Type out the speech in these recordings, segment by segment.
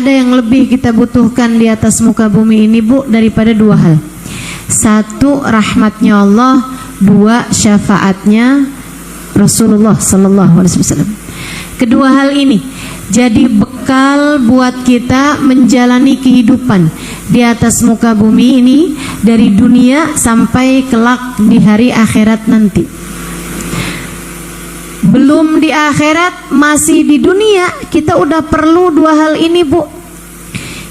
Tidak ada yang lebih kita butuhkan di atas muka bumi ini, Bu, daripada dua hal. Satu, rahmatnya Allah. Dua, syafaatnya Rasulullah sallallahu alaihi wasallam. Kedua hal ini jadi bekal buat kita menjalani kehidupan di atas muka bumi ini dari dunia sampai kelak di hari akhirat nanti. Belum di akhirat, masih di dunia, kita udah perlu dua hal ini, Bu.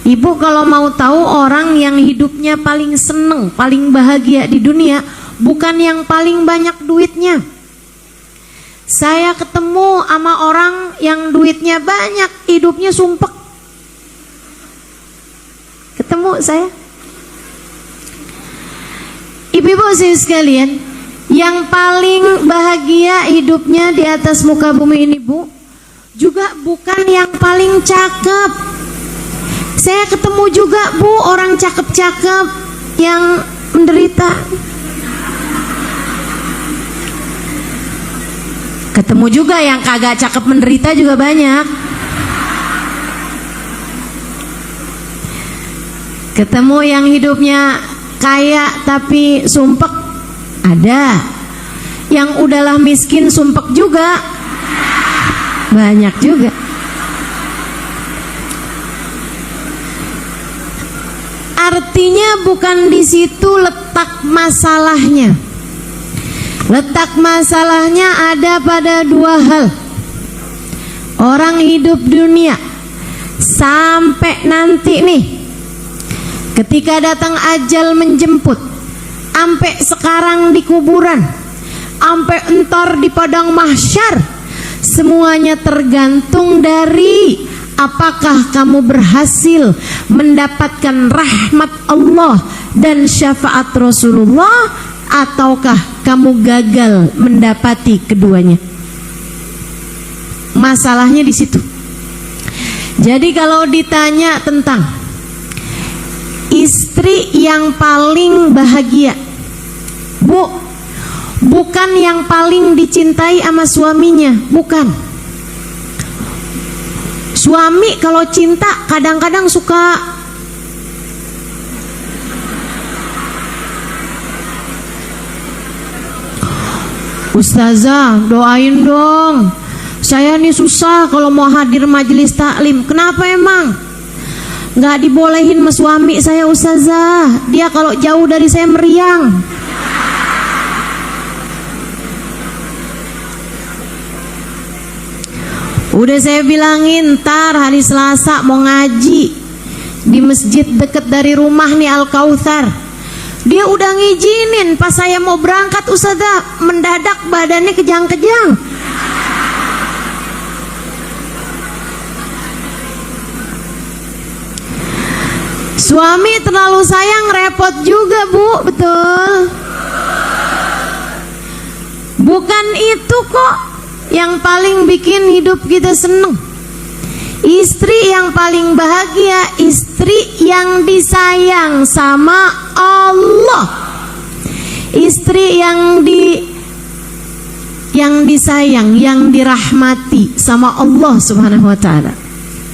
Ibu kalau mau tahu orang yang hidupnya paling seneng, paling bahagia di dunia, bukan yang paling banyak duitnya. Saya ketemu sama orang yang duitnya banyak, hidupnya sumpek. Ketemu saya. Ibu-ibu sekalian, yang paling bahagia hidupnya di atas muka bumi ini, Bu, juga bukan yang paling cakep. Saya ketemu juga, Bu, orang cakep-cakep yang menderita. Ketemu juga yang kagak cakep menderita juga banyak. Ketemu yang hidupnya kaya tapi sumpek, ada. Yang udahlah miskin sumpek juga banyak juga. Artinya bukan di situ letak masalahnya. Letak masalahnya ada pada dua hal. Orang hidup dunia sampai nanti nih, ketika datang ajal menjemput, sampai sekarang di kuburan, sampai entar di padang mahsyar, semuanya tergantung dari apakah kamu berhasil mendapatkan rahmat Allah dan syafaat Rasulullah, ataukah kamu gagal mendapati keduanya. Masalahnya di situ. Jadi kalau ditanya tentang istri yang paling bahagia, Bu, bukan yang paling dicintai sama suaminya, bukan. Suami kalau cinta kadang-kadang suka Ustazah, doain dong. Saya nih susah kalau mau hadir majelis taklim. Kenapa emang? Nggak dibolehin sama suami saya, Ustazah. Dia kalau jauh dari saya meriang. Udah saya bilangin, ntar hari Selasa mau ngaji di masjid deket dari rumah nih, Al-Kautsar. Dia udah ngizinin, pas saya mau berangkat, Ustazah, mendadak badannya kejang-kejang. Suami terlalu sayang, repot juga, Bu, betul. Bukan itu kok yang paling bikin hidup kita seneng. Istri yang paling bahagia, istri yang disayang sama Allah. Istri yang disayang, yang dirahmati sama Allah Subhanahu wa taala.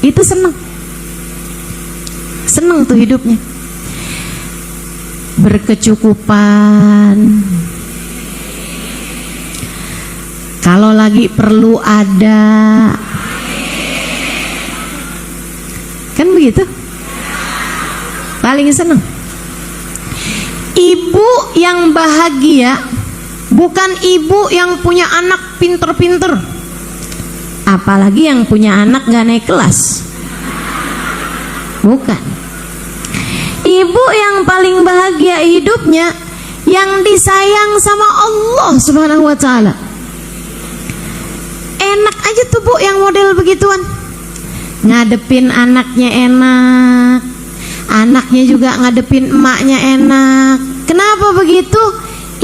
Itu seneng. Seneng tuh hidupnya. Berkecukupan. Kalau lagi perlu ada. Kan begitu? Paling seneng. Ibu yang bahagia bukan ibu yang punya anak pinter-pinter, apalagi yang punya anak gak naik kelas. Bukan. Ibu yang paling bahagia hidupnya yang disayang sama Allah Subhanahu wa taala. Enak aja tuh, Bu, yang model begituan. Ngadepin anaknya enak, anaknya juga ngadepin emaknya enak. Kenapa begitu?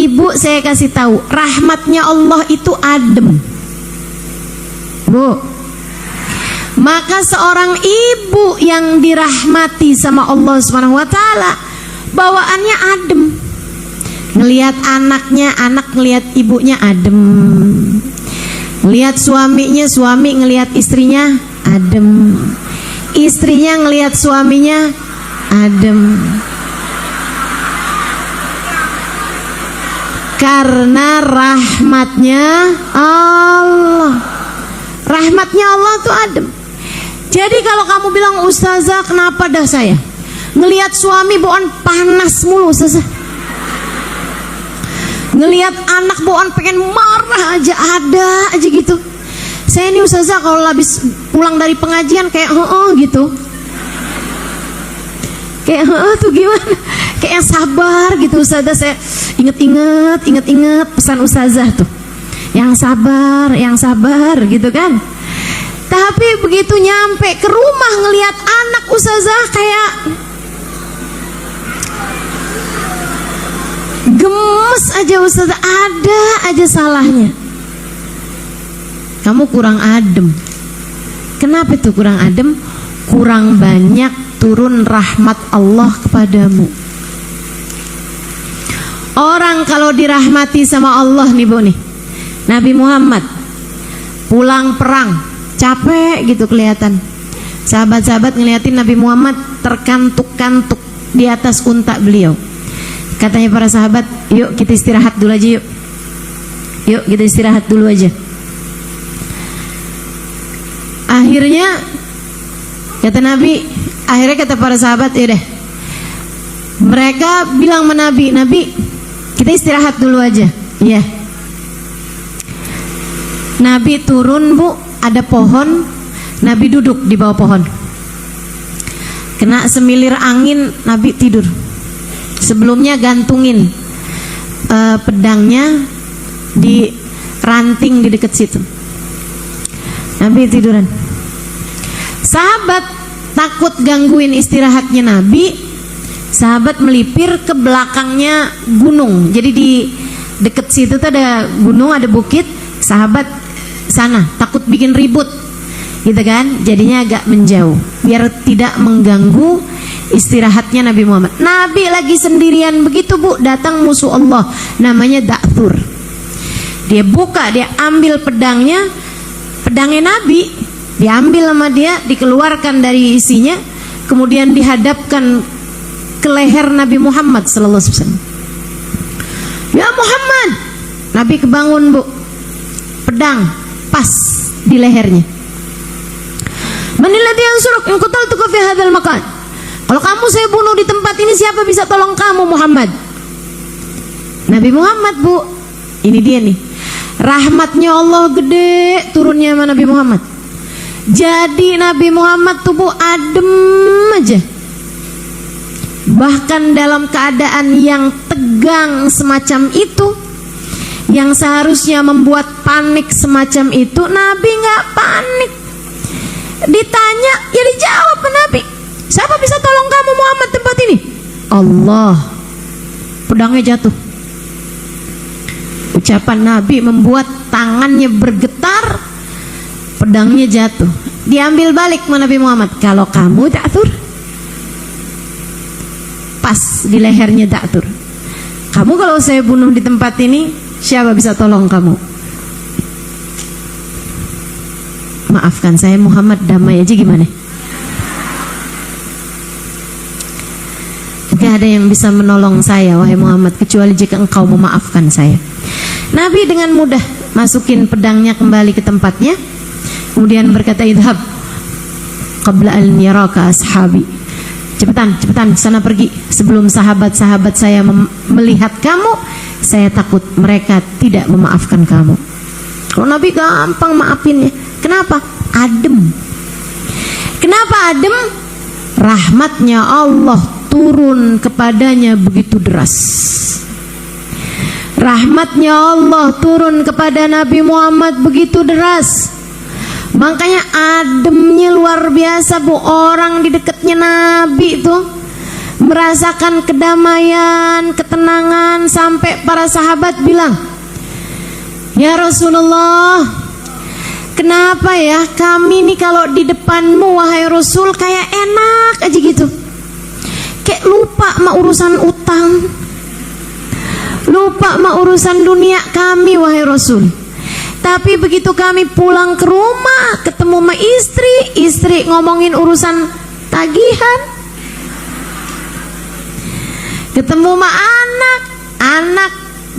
Ibu, saya kasih tahu, rahmatnya Allah itu adem, Bu. Maka seorang ibu yang dirahmati sama Allah Subhanahu wa taala, bawaannya adem. Ngelihat anaknya, anak ngelihat ibunya adem. Ngelihat suaminya, suami ngelihat istrinya adem. istrinya ngelihat suaminya adem. Karena rahmatnya Allah. Rahmatnya Allah tuh adem. Jadi kalau kamu bilang, ustazah kenapa dah saya ngelihat suami bawaan panas mulu, ustazah, ngelihat anak bawaan pengen marah aja, ada aja gitu. Saya ini ustazah kalau habis pulang dari pengajian kayak gitu. Kayak tuh gimana? Kayak yang sabar gitu ustazah. Saya inget pesan ustazah tuh. Yang sabar gitu kan. Tapi begitu nyampe ke rumah ngelihat anak ustazah kayak gemes aja ustazah, ada aja salahnya. Kamu kurang adem. Kenapa itu kurang adem? Kurang banyak turun rahmat Allah kepadamu. Orang kalau dirahmati sama Allah nih Bu nih, Nabi Muhammad pulang perang capek gitu kelihatan. Sahabat-sahabat ngeliatin Nabi Muhammad terkantuk-kantuk di atas unta beliau. Katanya para sahabat, yuk kita istirahat dulu aja yuk. Yuk kita istirahat dulu aja. Akhirnya kata Nabi, akhirnya kata para sahabat, ya deh. Mereka bilang sama Nabi, Nabi kita istirahat dulu aja. Iya. Nabi turun Bu, ada pohon, Nabi duduk di bawah pohon. Kena semilir angin, Nabi tidur. Sebelumnya gantungin pedangnya di ranting di dekat situ. Nabi tiduran. Sahabat takut gangguin istirahatnya Nabi. Sahabat melipir ke belakangnya gunung. Jadi di dekat situ tuh ada gunung, ada bukit. Sahabat sana takut bikin ribut gitu kan, jadinya agak menjauh biar tidak mengganggu istirahatnya Nabi Muhammad. Nabi lagi sendirian begitu Bu, datang musuh Allah namanya Da'thur. Dia buka, dia ambil pedangnya Nabi, diambil sama dia, dikeluarkan dari isinya, kemudian dihadapkan ke leher Nabi Muhammad sallallahu alaihi wasallam. Ya Muhammad, Nabi kebangun Bu, pedang pas di lehernya. Manilladzi yansuruk in qataltuka fi hadzal makan. Kalau kamu saya bunuh di tempat ini, siapa bisa tolong kamu Muhammad? Nabi Muhammad Bu, ini dia nih, rahmatnya Allah gede turunnya sama Nabi Muhammad. Jadi Nabi Muhammad tuh Bu adem aja. Bahkan dalam keadaan yang tegang semacam itu, yang seharusnya membuat panik semacam itu, Nabi nggak panik. Ditanya, ya dijawab Nabi. Siapa bisa tolong kamu Muhammad tempat ini? Allah. Pedangnya jatuh. Ucapan Nabi membuat tangannya bergetar, pedangnya jatuh. Diambil balik sama Nabi Muhammad. Kalau kamu Da'thur, pas di lehernya Da'thur. Kamu kalau saya bunuh di tempat ini, siapa bisa tolong kamu? Maafkan saya Muhammad, damai aja gimana? Gak ada yang bisa menolong saya wahai Muhammad kecuali jika engkau memaafkan saya. Nabi dengan mudah masukin pedangnya kembali ke tempatnya, kemudian berkata, idhab qabla an yaraka ashabi. Cepetan sana pergi sebelum sahabat-sahabat saya melihat kamu. Saya takut mereka tidak memaafkan kamu. Kalau Nabi gampang maafinnya. Kenapa? Adem. Kenapa adem? Rahmatnya Allah turun kepadanya begitu deras. Rahmatnya Allah turun kepada Nabi Muhammad begitu deras. Makanya ademnya luar biasa Bu. Orang di dekatnya Nabi itu merasakan kedamaian, ketenangan, sampai para sahabat bilang, ya Rasulullah, kenapa ya kami nih kalau di depanmu wahai Rasul kayak enak aja gitu, kayak lupa sama urusan utang, lupa sama urusan dunia kami wahai Rasul. Tapi begitu kami pulang ke rumah, ketemu sama istri ngomongin urusan tagihan. Ketemu sama anak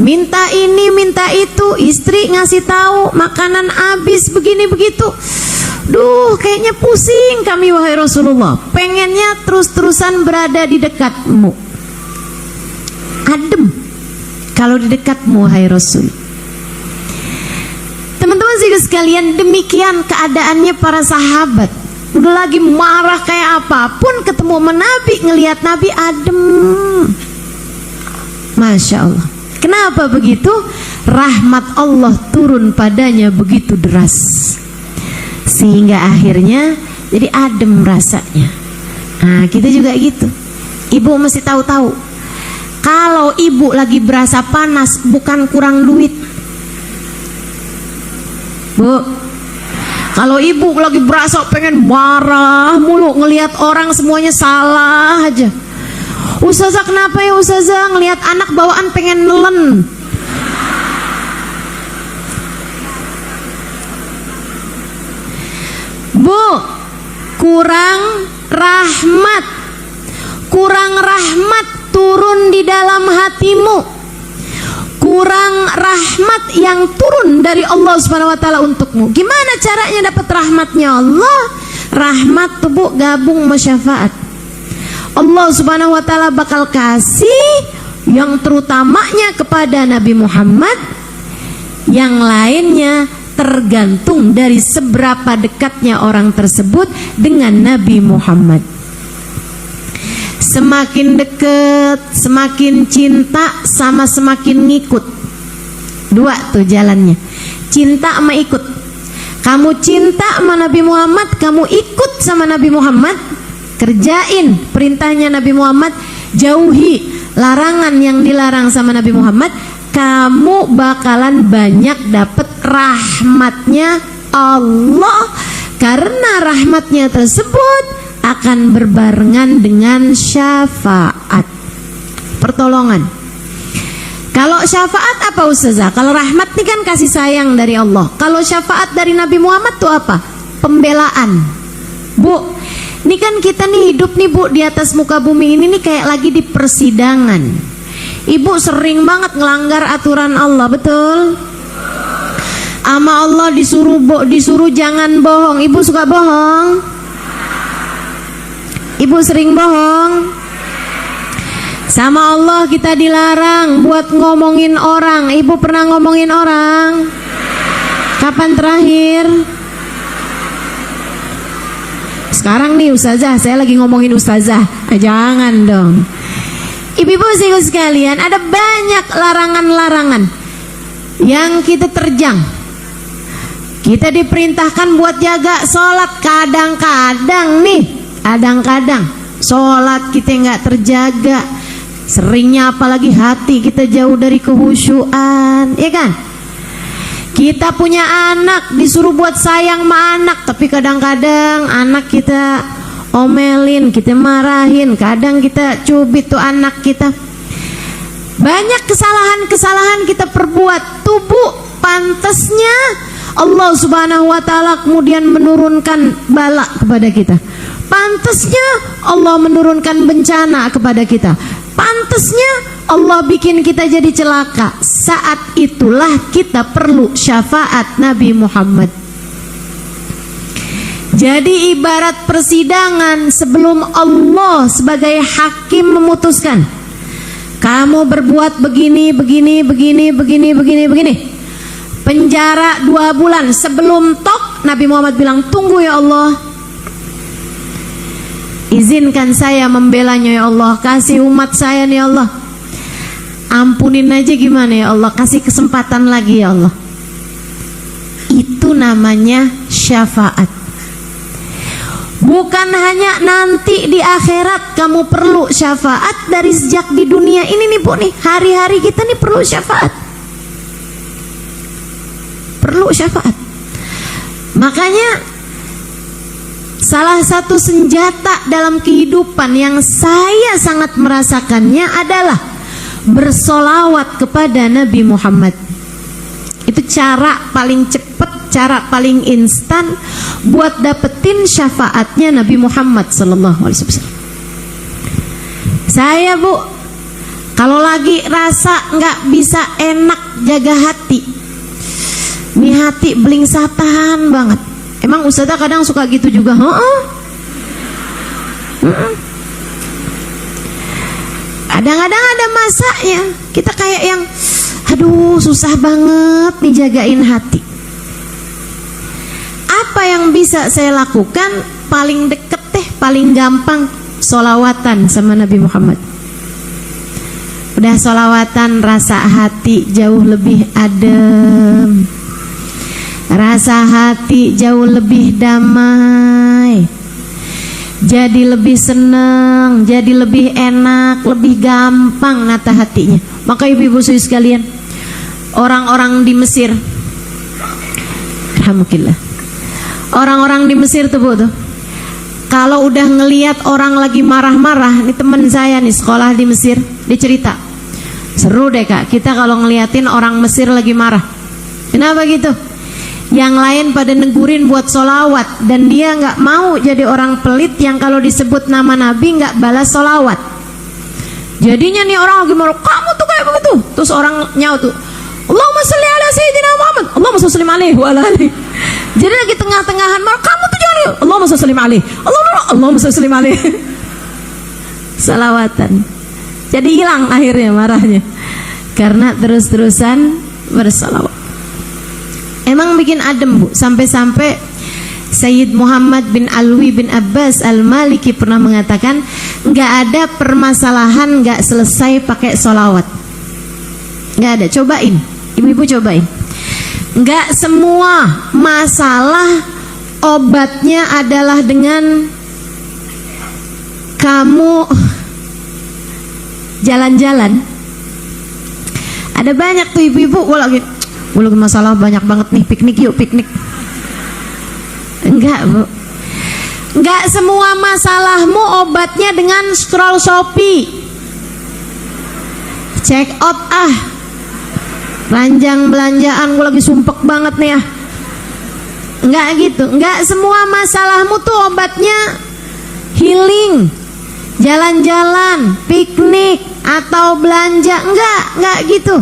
minta ini minta itu, istri ngasih tahu makanan habis begini begitu. Duh, kayaknya pusing kami wahai Rasulullah. Pengennya terus-terusan berada di dekatmu. Adem kalau di dekatmu wahai Rasul. Teman-teman sekalian, demikian keadaannya para sahabat. Udah lagi marah kayak apapun, ketemu sama Nabi, ngelihat Nabi adem. Masya Allah. Kenapa begitu? Rahmat Allah turun padanya begitu deras, sehingga akhirnya jadi adem rasanya. Nah, kita juga gitu. Ibu mesti tahu-tahu, kalau ibu lagi berasa panas bukan kurang duit. Bu, kalau ibu lagi berasa pengen marah mulu, ngelihat orang semuanya salah aja. Ustazah kenapa ya Ustazah, ngelihat anak bawaan pengen nelen. Bu, kurang rahmat turun di dalam hatimu. Kurang rahmat yang turun dari Allah Subhanahu wa taala untukmu. Gimana caranya dapat rahmatnya Allah? Rahmat tuh Bu gabung sama syafaat. Allah Subhanahu wa taala bakal kasih yang terutamanya kepada Nabi Muhammad, yang lainnya tergantung dari seberapa dekatnya orang tersebut dengan Nabi Muhammad. Semakin dekat, semakin cinta, sama semakin ngikut. Dua tuh jalannya, cinta sama ikut. Kamu cinta sama Nabi Muhammad, kamu ikut sama Nabi Muhammad, kerjain perintahnya Nabi Muhammad, jauhi larangan yang dilarang sama Nabi Muhammad, kamu bakalan banyak dapat rahmatnya Allah. Karena rahmatnya tersebut akan berbarengan dengan syafaat, pertolongan. Kalau syafaat apa Ustazah? Kalau rahmat ini kan kasih sayang dari Allah. Kalau syafaat dari Nabi Muhammad tuh apa? Pembelaan. Bu, ini kan kita nih hidup nih Bu di atas muka bumi ini nih kayak lagi di persidangan. Ibu sering banget ngelanggar aturan Allah, betul? Ama Allah disuruh jangan bohong. Ibu suka bohong? Ibu sering bohong. Sama Allah kita dilarang buat ngomongin orang. Ibu pernah ngomongin orang? Kapan terakhir? Sekarang nih Ustazah, saya lagi ngomongin Ustazah. Jangan dong. Ibu-ibu sekalian, ada banyak larangan-larangan yang kita terjang. Kita diperintahkan buat jaga sholat. Kadang-kadang sholat kita nggak terjaga. Seringnya apalagi hati kita jauh dari kehusyuan, ya kan? Kita punya anak, disuruh buat sayang sama anak, tapi kadang-kadang anak kita omelin, kita marahin, kadang kita cubit tuh anak kita. Banyak kesalahan-kesalahan kita perbuat. Tubuh pantasnya Allah Subhanahu wa taala kemudian menurunkan bala kepada kita. Pantasnya Allah menurunkan bencana kepada kita. Pantasnya Allah bikin kita jadi celaka. Saat itulah kita perlu syafaat Nabi Muhammad. Jadi ibarat persidangan sebelum Allah sebagai hakim memutuskan, kamu berbuat begini, penjara 2 bulan. Sebelum tok Nabi Muhammad bilang, tunggu ya Allah, izinkan saya membelanya ya Allah, kasih umat saya nih ya Allah, ampunin aja gimana ya Allah, kasih kesempatan lagi ya Allah. Itu namanya syafaat. Bukan hanya nanti di akhirat kamu perlu syafaat, dari sejak di dunia ini nih Bu nih, hari-hari kita nih perlu syafaat. Perlu syafaat. Makanya salah satu senjata dalam kehidupan yang saya sangat merasakannya adalah bersolawat kepada Nabi Muhammad. Itu cara paling cepat, cara paling instan buat dapetin syafaatnya Nabi Muhammad SAW. Saya Bu, kalau lagi rasa nggak bisa enak jaga hati, nih hati belingsatan banget. Emang Ustazah kadang suka gitu juga? Kadang-kadang ada masanya kita kayak yang aduh susah banget nih jagain hati. Apa yang bisa saya lakukan? Paling deket paling gampang sholawatan sama Nabi Muhammad. Udah sholawatan, rasa hati jauh lebih adem, rasa hati jauh lebih damai, jadi lebih senang, jadi lebih enak, lebih gampang nata hatinya. Maka ibu-ibu sekalian, orang-orang di Mesir, alhamdulillah, orang-orang di Mesir tuh Bu tuh, kalau udah ngelihat orang lagi marah-marah, ini teman saya nih sekolah di Mesir, dia cerita, seru deh Kak, kita kalau ngeliatin orang Mesir lagi marah. Kenapa gitu? Yang lain pada negurin buat sholawat, dan dia nggak mau jadi orang pelit yang kalau disebut nama Nabi nggak balas sholawat. Jadinya nih orang lagi marah, kamu tuh kayak begitu. Terus orang nyaut tuh, Allahumma sholli ala sayyidina Muhammad, Allahumma sholli alaihi wa ala alihi. Jadi lagi tengah-tengahan marah, kamu tuh jangan, Allahumma sholli alaihi, Allahumma sholli alaihi. Salawatan. Jadi hilang akhirnya marahnya karena terus-terusan bersalawat. Emang bikin adem Bu, sampai-sampai Sayyid Muhammad bin Alwi bin Abbas Al-Maliki pernah mengatakan, nggak ada permasalahan nggak selesai pakai sholawat. Nggak ada, cobain, ibu-ibu cobain. Nggak semua masalah obatnya adalah dengan kamu jalan-jalan. Ada banyak tuh ibu-ibu, gue lagi masalah banyak banget nih, piknik yuk piknik. Enggak Bu, enggak semua masalahmu obatnya dengan scroll Shopee, check out ranjang belanjaan, gue lagi sumpek banget nih ya. Enggak gitu, enggak semua masalahmu tuh obatnya healing, jalan-jalan, piknik atau belanja. Enggak gitu.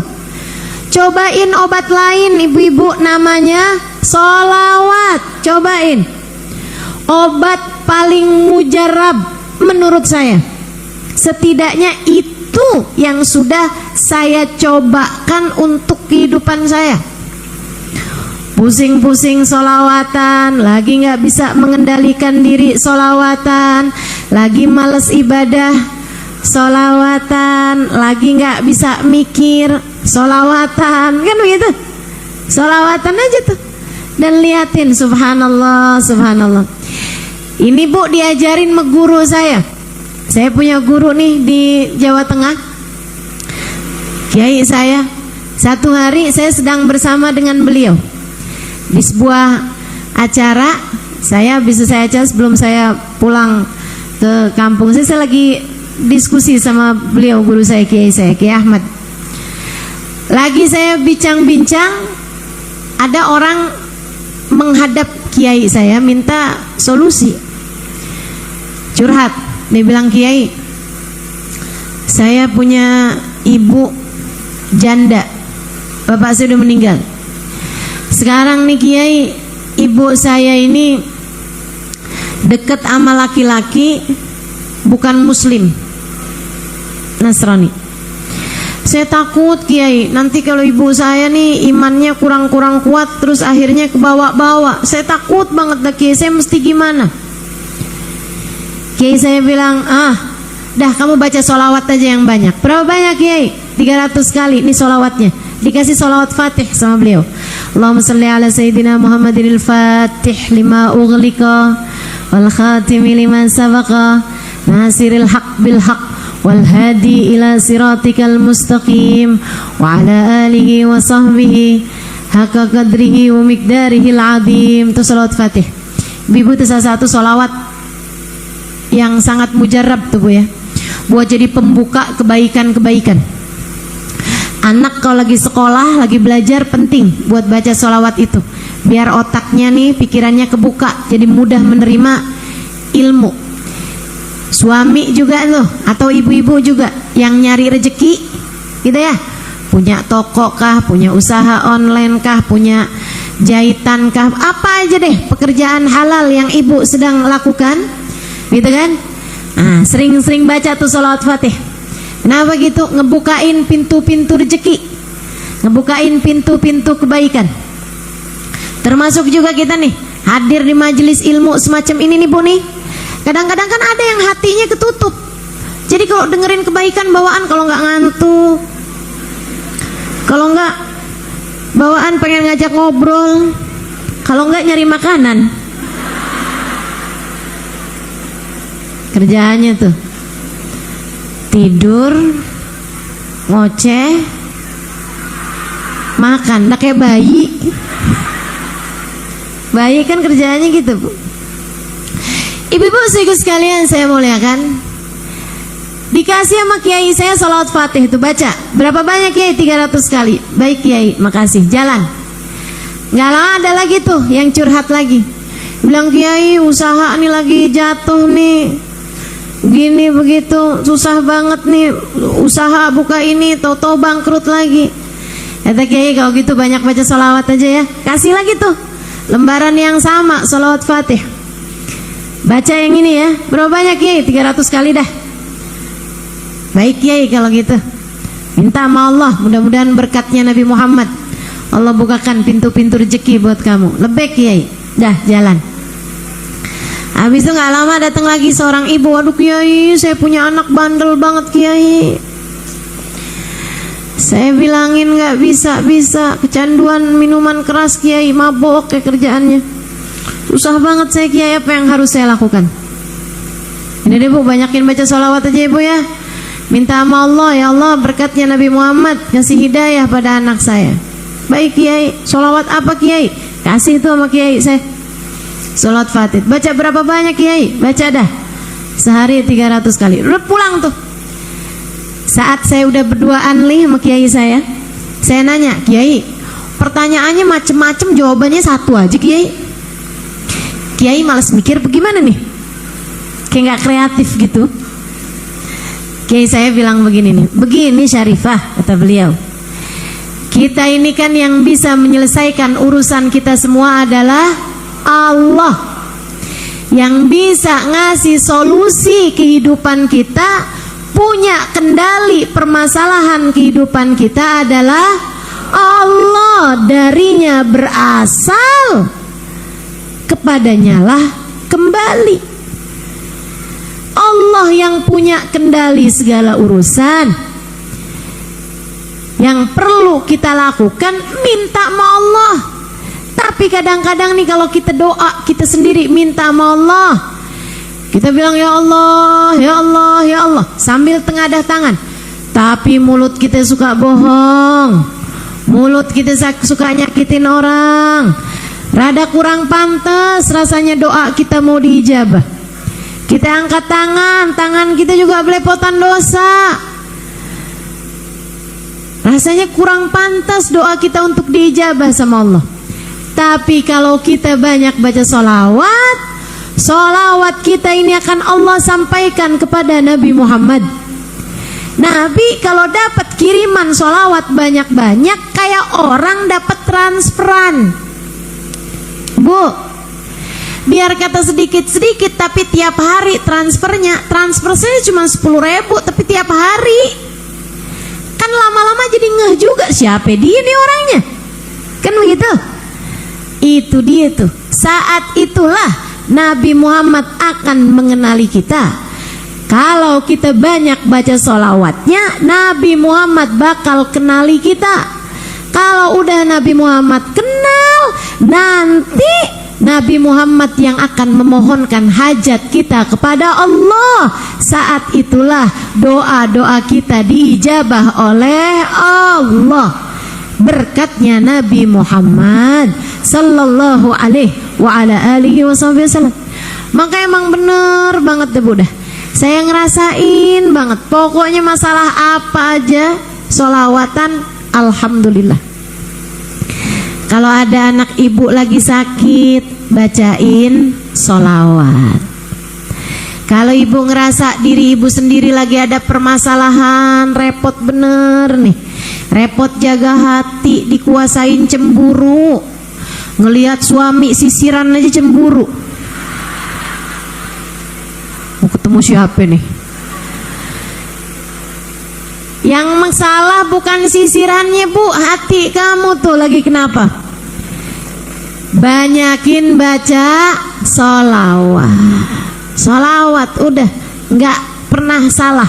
Cobain obat lain ibu-ibu, namanya sholawat. Cobain. Obat paling mujarab menurut saya. Setidaknya itu yang sudah saya cobakan untuk kehidupan saya. Pusing-pusing sholawatan, lagi gak bisa mengendalikan diri sholawatan, lagi males ibadah sholawatan, lagi gak bisa mikir sholawatan, kan begitu? Sholawatan aja tuh. Dan liatin, subhanallah, subhanallah. Ini Bu diajarin sama guru saya. Saya punya guru nih di Jawa Tengah, kiai saya. Satu hari saya sedang bersama dengan beliau di sebuah acara. Saya acara sebelum saya pulang ke kampung. Saya lagi diskusi sama beliau, guru saya, kiai Ahmad. Lagi saya bincang-bincang, ada orang menghadap kiai saya minta solusi, curhat. Dia bilang, Kiai, saya punya ibu janda, bapak saya udah meninggal. Sekarang nih Kiai, ibu saya ini deket sama laki-laki bukan muslim, Nasrani. Saya takut Kiai, nanti kalau ibu saya nih imannya kurang-kurang kuat, terus akhirnya kebawa-bawa. Saya takut banget dah Kiai, saya mesti gimana? Kiai saya bilang, dah kamu baca sholawat aja yang banyak. Berapa banyak Kiai? 300 kali, ini sholawatnya. Dikasih sholawat Fatih sama beliau. Allahumma salli ala Sayyidina Muhammadin al-Fatih lima ughliqa wal khatimi liman sabaqa nasiril haq bil haq wal hadi ila siratikal mustaqim wa ala alihi wa sahbihi haqqa qadrihi wa miqdarihil azim. Itu sholawat Fatih. Ibu itu salah satu sholawat yang sangat mujarab tuh Bu ya, buat jadi pembuka kebaikan-kebaikan. Anak kalau lagi sekolah, lagi belajar, penting buat baca sholawat itu, biar otaknya nih, pikirannya kebuka, jadi mudah menerima ilmu. Suami juga tuh, atau ibu-ibu juga yang nyari rezeki gitu ya, punya toko kah, punya usaha online kah, punya jahitan kah, apa aja deh pekerjaan halal yang ibu sedang lakukan gitu kan. Nah, sering-sering baca tuh sholawat Fatih. Kenapa gitu? Ngebukain pintu-pintu rezeki, ngebukain pintu-pintu kebaikan. Termasuk juga kita nih hadir di majelis ilmu semacam ini nih Bu nih, kadang-kadang kan ada yang hatinya ketutup. Jadi kalau dengerin kebaikan bawaan, kalau nggak ngantuk, kalau nggak bawaan pengen ngajak ngobrol, kalau nggak nyari makanan. Kerjaannya tuh tidur, ngoceh, makan, udah kayak bayi. Bayi kan kerjaannya gitu Bu. Ibu-ibu sekaligus sekalian saya muliakan, dikasih sama kiai saya sholawat Fatih itu baca berapa banyak kiai? 300 kali. Baik kiai, makasih, jalan. Nggak lama ada lagi tuh yang curhat lagi, bilang kiai usaha nih lagi jatuh nih, gini begitu, susah banget nih usaha buka ini, tau-tau bangkrut lagi. Kata kiai kalau gitu banyak baca sholawat aja ya. Kasih lagi tuh lembaran yang sama sholawat Fatih, baca yang ini ya. Berapa banyak kiai? 300 kali dah. Baik kiai kalau gitu, minta sama Allah mudah-mudahan berkatnya Nabi Muhammad Allah bukakan pintu-pintu rezeki buat kamu. Lebih kiai, dah jalan. Habis itu nggak lama datang lagi seorang ibu, aduh kiai saya punya anak bandel banget kiai, saya bilangin nggak bisa, kecanduan minuman keras kiai, mabok kayak kerjaannya, susah banget saya kiai, apa yang harus saya lakukan? Ini deh Bu, banyakin baca sholawat aja Ibu ya, minta sama Allah, ya Allah berkatnya Nabi Muhammad kasih hidayah pada anak saya. Baik kiai, sholawat apa kiai? Kasih itu sama kiai saya sholawat Fatih. Baca berapa banyak kiai? Baca dah sehari 300 kali. Udah pulang tuh. Saat saya udah berduaan nih sama kiai saya nanya, kiai pertanyaannya macem-macem, jawabannya satu aja kiai. Kiai malas mikir bagaimana nih, kayak gak kreatif gitu. Kiai saya bilang begini nih, begini Syarifah, kata beliau, kita ini kan yang bisa menyelesaikan urusan kita semua adalah Allah. Yang bisa ngasih solusi kehidupan kita, punya kendali permasalahan kehidupan kita adalah Allah. Darinya berasal, kepadanya lah kembali. Allah yang punya kendali segala urusan. Yang perlu kita lakukan minta sama Allah. Tapi kadang-kadang nih kalau kita doa, kita sendiri minta sama Allah, kita bilang ya Allah, ya Allah, ya Allah sambil tengadah tangan, tapi mulut kita suka bohong, mulut kita suka nyakitin orang, rada kurang pantas rasanya doa kita mau diijabah. Kita angkat tangan, tangan kita juga belepotan dosa, rasanya kurang pantas doa kita untuk diijabah sama Allah. Tapi kalau kita banyak baca sholawat, sholawat kita ini akan Allah sampaikan kepada Nabi Muhammad. Nabi kalau dapat kiriman sholawat banyak-banyak, kayak orang dapat transferan. Bu, biar kata sedikit-sedikit tapi tiap hari transfernya, transfer saya cuma 10.000 tapi tiap hari, kan lama-lama jadi ngeh juga siapa dia nih orangnya, kan begitu. Itu dia tuh, saat itulah Nabi Muhammad akan mengenali kita. Kalau kita banyak baca sholawatnya, Nabi Muhammad bakal kenali kita. Kalau udah Nabi Muhammad kenal, nanti Nabi Muhammad yang akan memohonkan hajat kita kepada Allah. Saat itulah doa-doa kita diijabah oleh Allah, berkatnya Nabi Muhammad sallallahu alaihi wa ala alihi wasallam. Maka emang bener banget deh Bu dah, saya ngerasain banget. Pokoknya masalah apa aja sholawatan Alhamdulillah. Kalau ada anak ibu lagi sakit, bacain sholawat. Kalau ibu ngerasa diri ibu sendiri lagi ada permasalahan, repot bener nih, repot jaga hati, dikuasain cemburu, ngelihat suami sisiran aja cemburu, mau ketemu siapa nih? Yang masalah bukan sisirannya bu, hati kamu tuh lagi kenapa? Banyakin baca sholawat. Sholawat udah nggak pernah salah,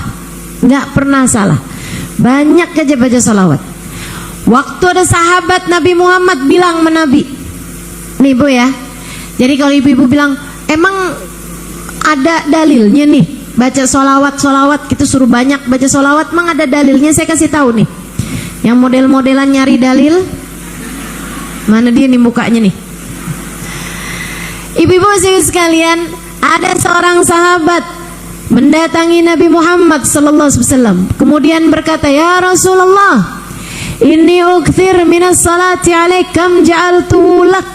nggak pernah salah. Banyak aja baca sholawat. Waktu ada sahabat Nabi Muhammad bilang sama Nabi, nih bu ya, jadi kalau ibu-ibu bilang emang ada dalilnya nih baca sholawat gitu, suruh banyak baca sholawat, emang ada dalilnya? Saya kasih tahu nih, yang model-modelan nyari dalil, mana dia nih mukanya nih. Ibu-ibu sekalian, ada seorang sahabat mendatangi Nabi Muhammad sallallahu alaihi wasallam, kemudian berkata, ya Rasulullah, inni ukthir minas salati alaik kam ja'altuhu lak.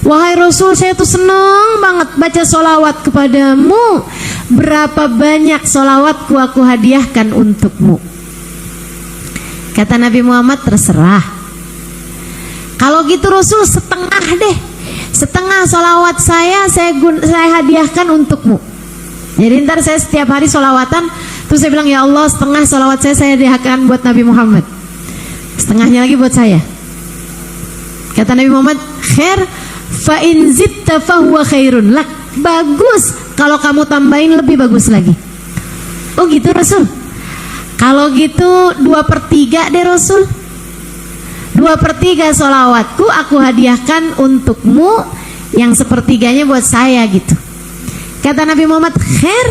Wahai Rasul, saya tuh senang banget baca sholawat kepadamu. Berapa banyak sholawatku aku hadiahkan untukmu. Kata Nabi Muhammad, terserah. Kalau gitu Rasul, setengah deh, setengah sholawat saya hadiahkan untukmu. Jadi ntar saya setiap hari sholawatan, terus saya bilang, ya Allah, setengah sholawat saya hadiahkan buat Nabi Muhammad, setengahnya lagi buat saya. Kata Nabi Muhammad, khair fa in zitta fahuwa khairun lak. Bagus, kalau kamu tambahin lebih bagus lagi. Oh gitu Rasul. Kalau gitu 2/3 deh Rasul, 2/3 sholawatku aku hadiahkan untukmu, yang sepertiganya buat saya gitu. Kata Nabi Muhammad, khair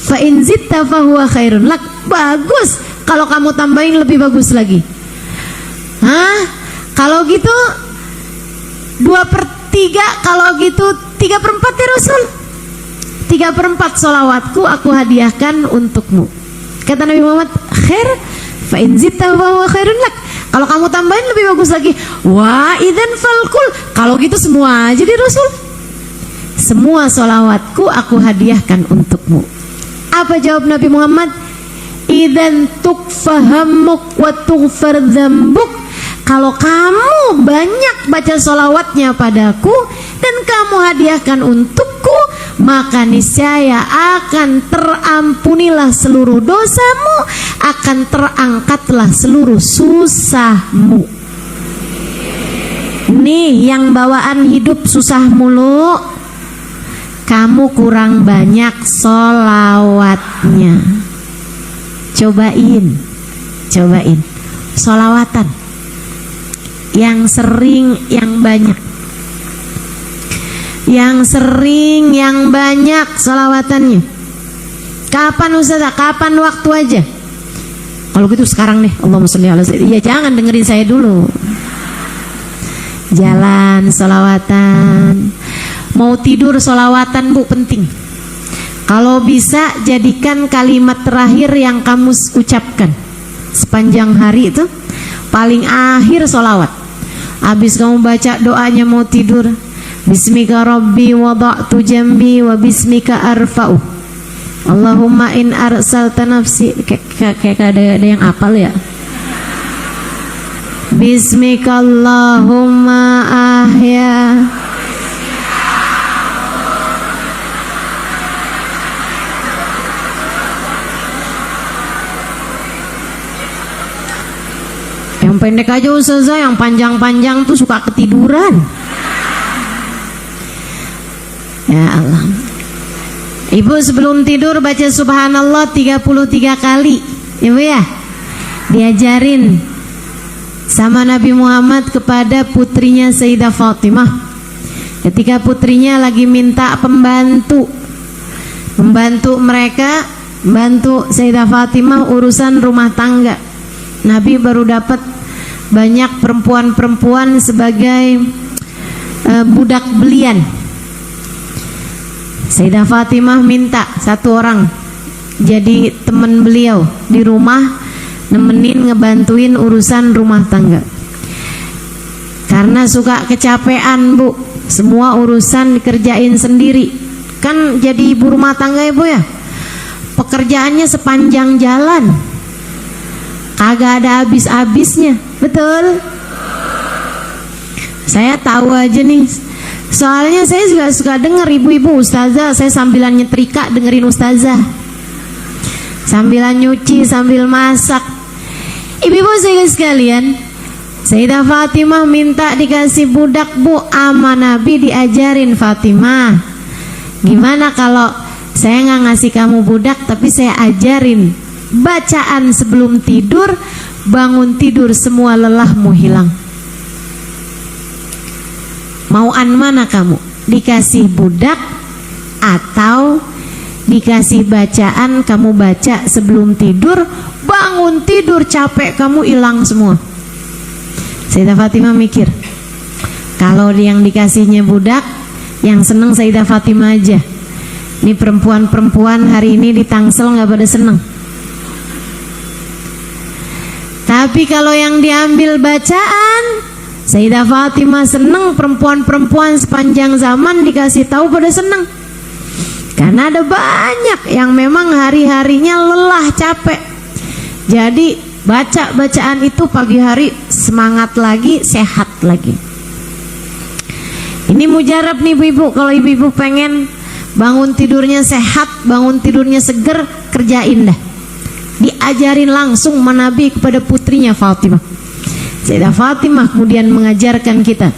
fa in zitta fahuwa khairun lak. Bagus, kalau kamu tambahin lebih bagus lagi. Hah? Kalau gitu 2/3, kalau gitu 3/4 ya Rasul. 3/4 sholawatku aku hadiahkan untukmu. Kata Nabi Muhammad, khair fa in zitta fahuwa khairun lak. Kalau kamu tambahin lebih bagus lagi. Wah, idzan falkul. Kalau gitu semua aja deh Rasul. Semua sholawatku aku hadiahkan untukmu. Apa jawab Nabi Muhammad? Idzan tukfahamuk wa tughfar dzambuk. Kalau kamu banyak baca sholawatnya padaku dan kamu hadiahkan untukku, maka niscaya akan terampunilah seluruh dosamu, akan terangkatlah seluruh susahmu. Nih yang bawaan hidup susah mulu, kamu kurang banyak sholawatnya. Cobain sholawatan yang sering, yang banyak, yang sering, yang banyak sholawatannya. Kapan Ustazah? Kapan waktu aja? Kalau gitu sekarang nih, Allahumma sholli ala sayyidina. Ya jangan dengerin saya dulu. Jalan sholawatan. Mau tidur sholawatan bu, penting. Kalau bisa jadikan kalimat terakhir yang kamu ucapkan sepanjang hari itu, paling akhir sholawat. Habis kamu baca doanya mau tidur, bismika rabbi wada'tu jambi wa bismika arfa'u, Allahumma in arsalta nafsi, kayak ada yang apal ya, bismika Allahumma ahya, yang pendek aja Ustazah, yang panjang-panjang tuh suka ketiduran. Ya Allah. Ibu sebelum tidur baca subhanallah 33 kali. Ibu ya, diajarin sama Nabi Muhammad kepada putrinya Sayyidah Fatimah. Ketika putrinya lagi minta membantu mereka, bantu Sayyidah Fatimah urusan rumah tangga. Nabi baru dapat banyak perempuan-perempuan sebagai budak belian. Sayyidah Fatimah minta satu orang jadi teman beliau di rumah, nemenin ngebantuin urusan rumah tangga. Karena suka kecapean Bu, semua urusan dikerjain sendiri. Kan jadi ibu rumah tangga ya Bu ya, pekerjaannya sepanjang jalan, kagak ada habis-habisnya, betul? Saya tahu aja nih, soalnya saya juga suka denger ibu-ibu ustazah, saya sambilan nyetrika dengerin ustazah, sambilan nyuci, sambil masak. Ibu-ibu saya sekalian, Sayyidah Fatimah minta dikasih budak Bu, ama Nabi diajarin Fatimah, gimana kalau saya nggak ngasih kamu budak tapi saya ajarin bacaan sebelum tidur, bangun tidur semua lelahmu hilang. Mauan mana kamu? Dikasih budak atau dikasih bacaan kamu baca sebelum tidur, bangun tidur capek kamu hilang semua? Sayyidah Fatimah mikir, kalau yang dikasihnya budak, yang seneng Sayyidah Fatimah aja. Ini perempuan-perempuan hari ini di Tangsel nggak pada seneng. Tapi kalau yang diambil bacaan, Sayyidah Fatimah seneng, perempuan-perempuan sepanjang zaman dikasih tahu pada seneng. Karena ada banyak yang memang hari-harinya lelah, capek. Jadi baca bacaan itu pagi hari semangat lagi, sehat lagi. Ini mujarab nih ibu-ibu, kalau ibu-ibu pengen bangun tidurnya sehat, bangun tidurnya seger, kerjain dah. Diajarin langsung Nabi kepada putrinya Fatimah. Sayyidah Fatimah kemudian mengajarkan kita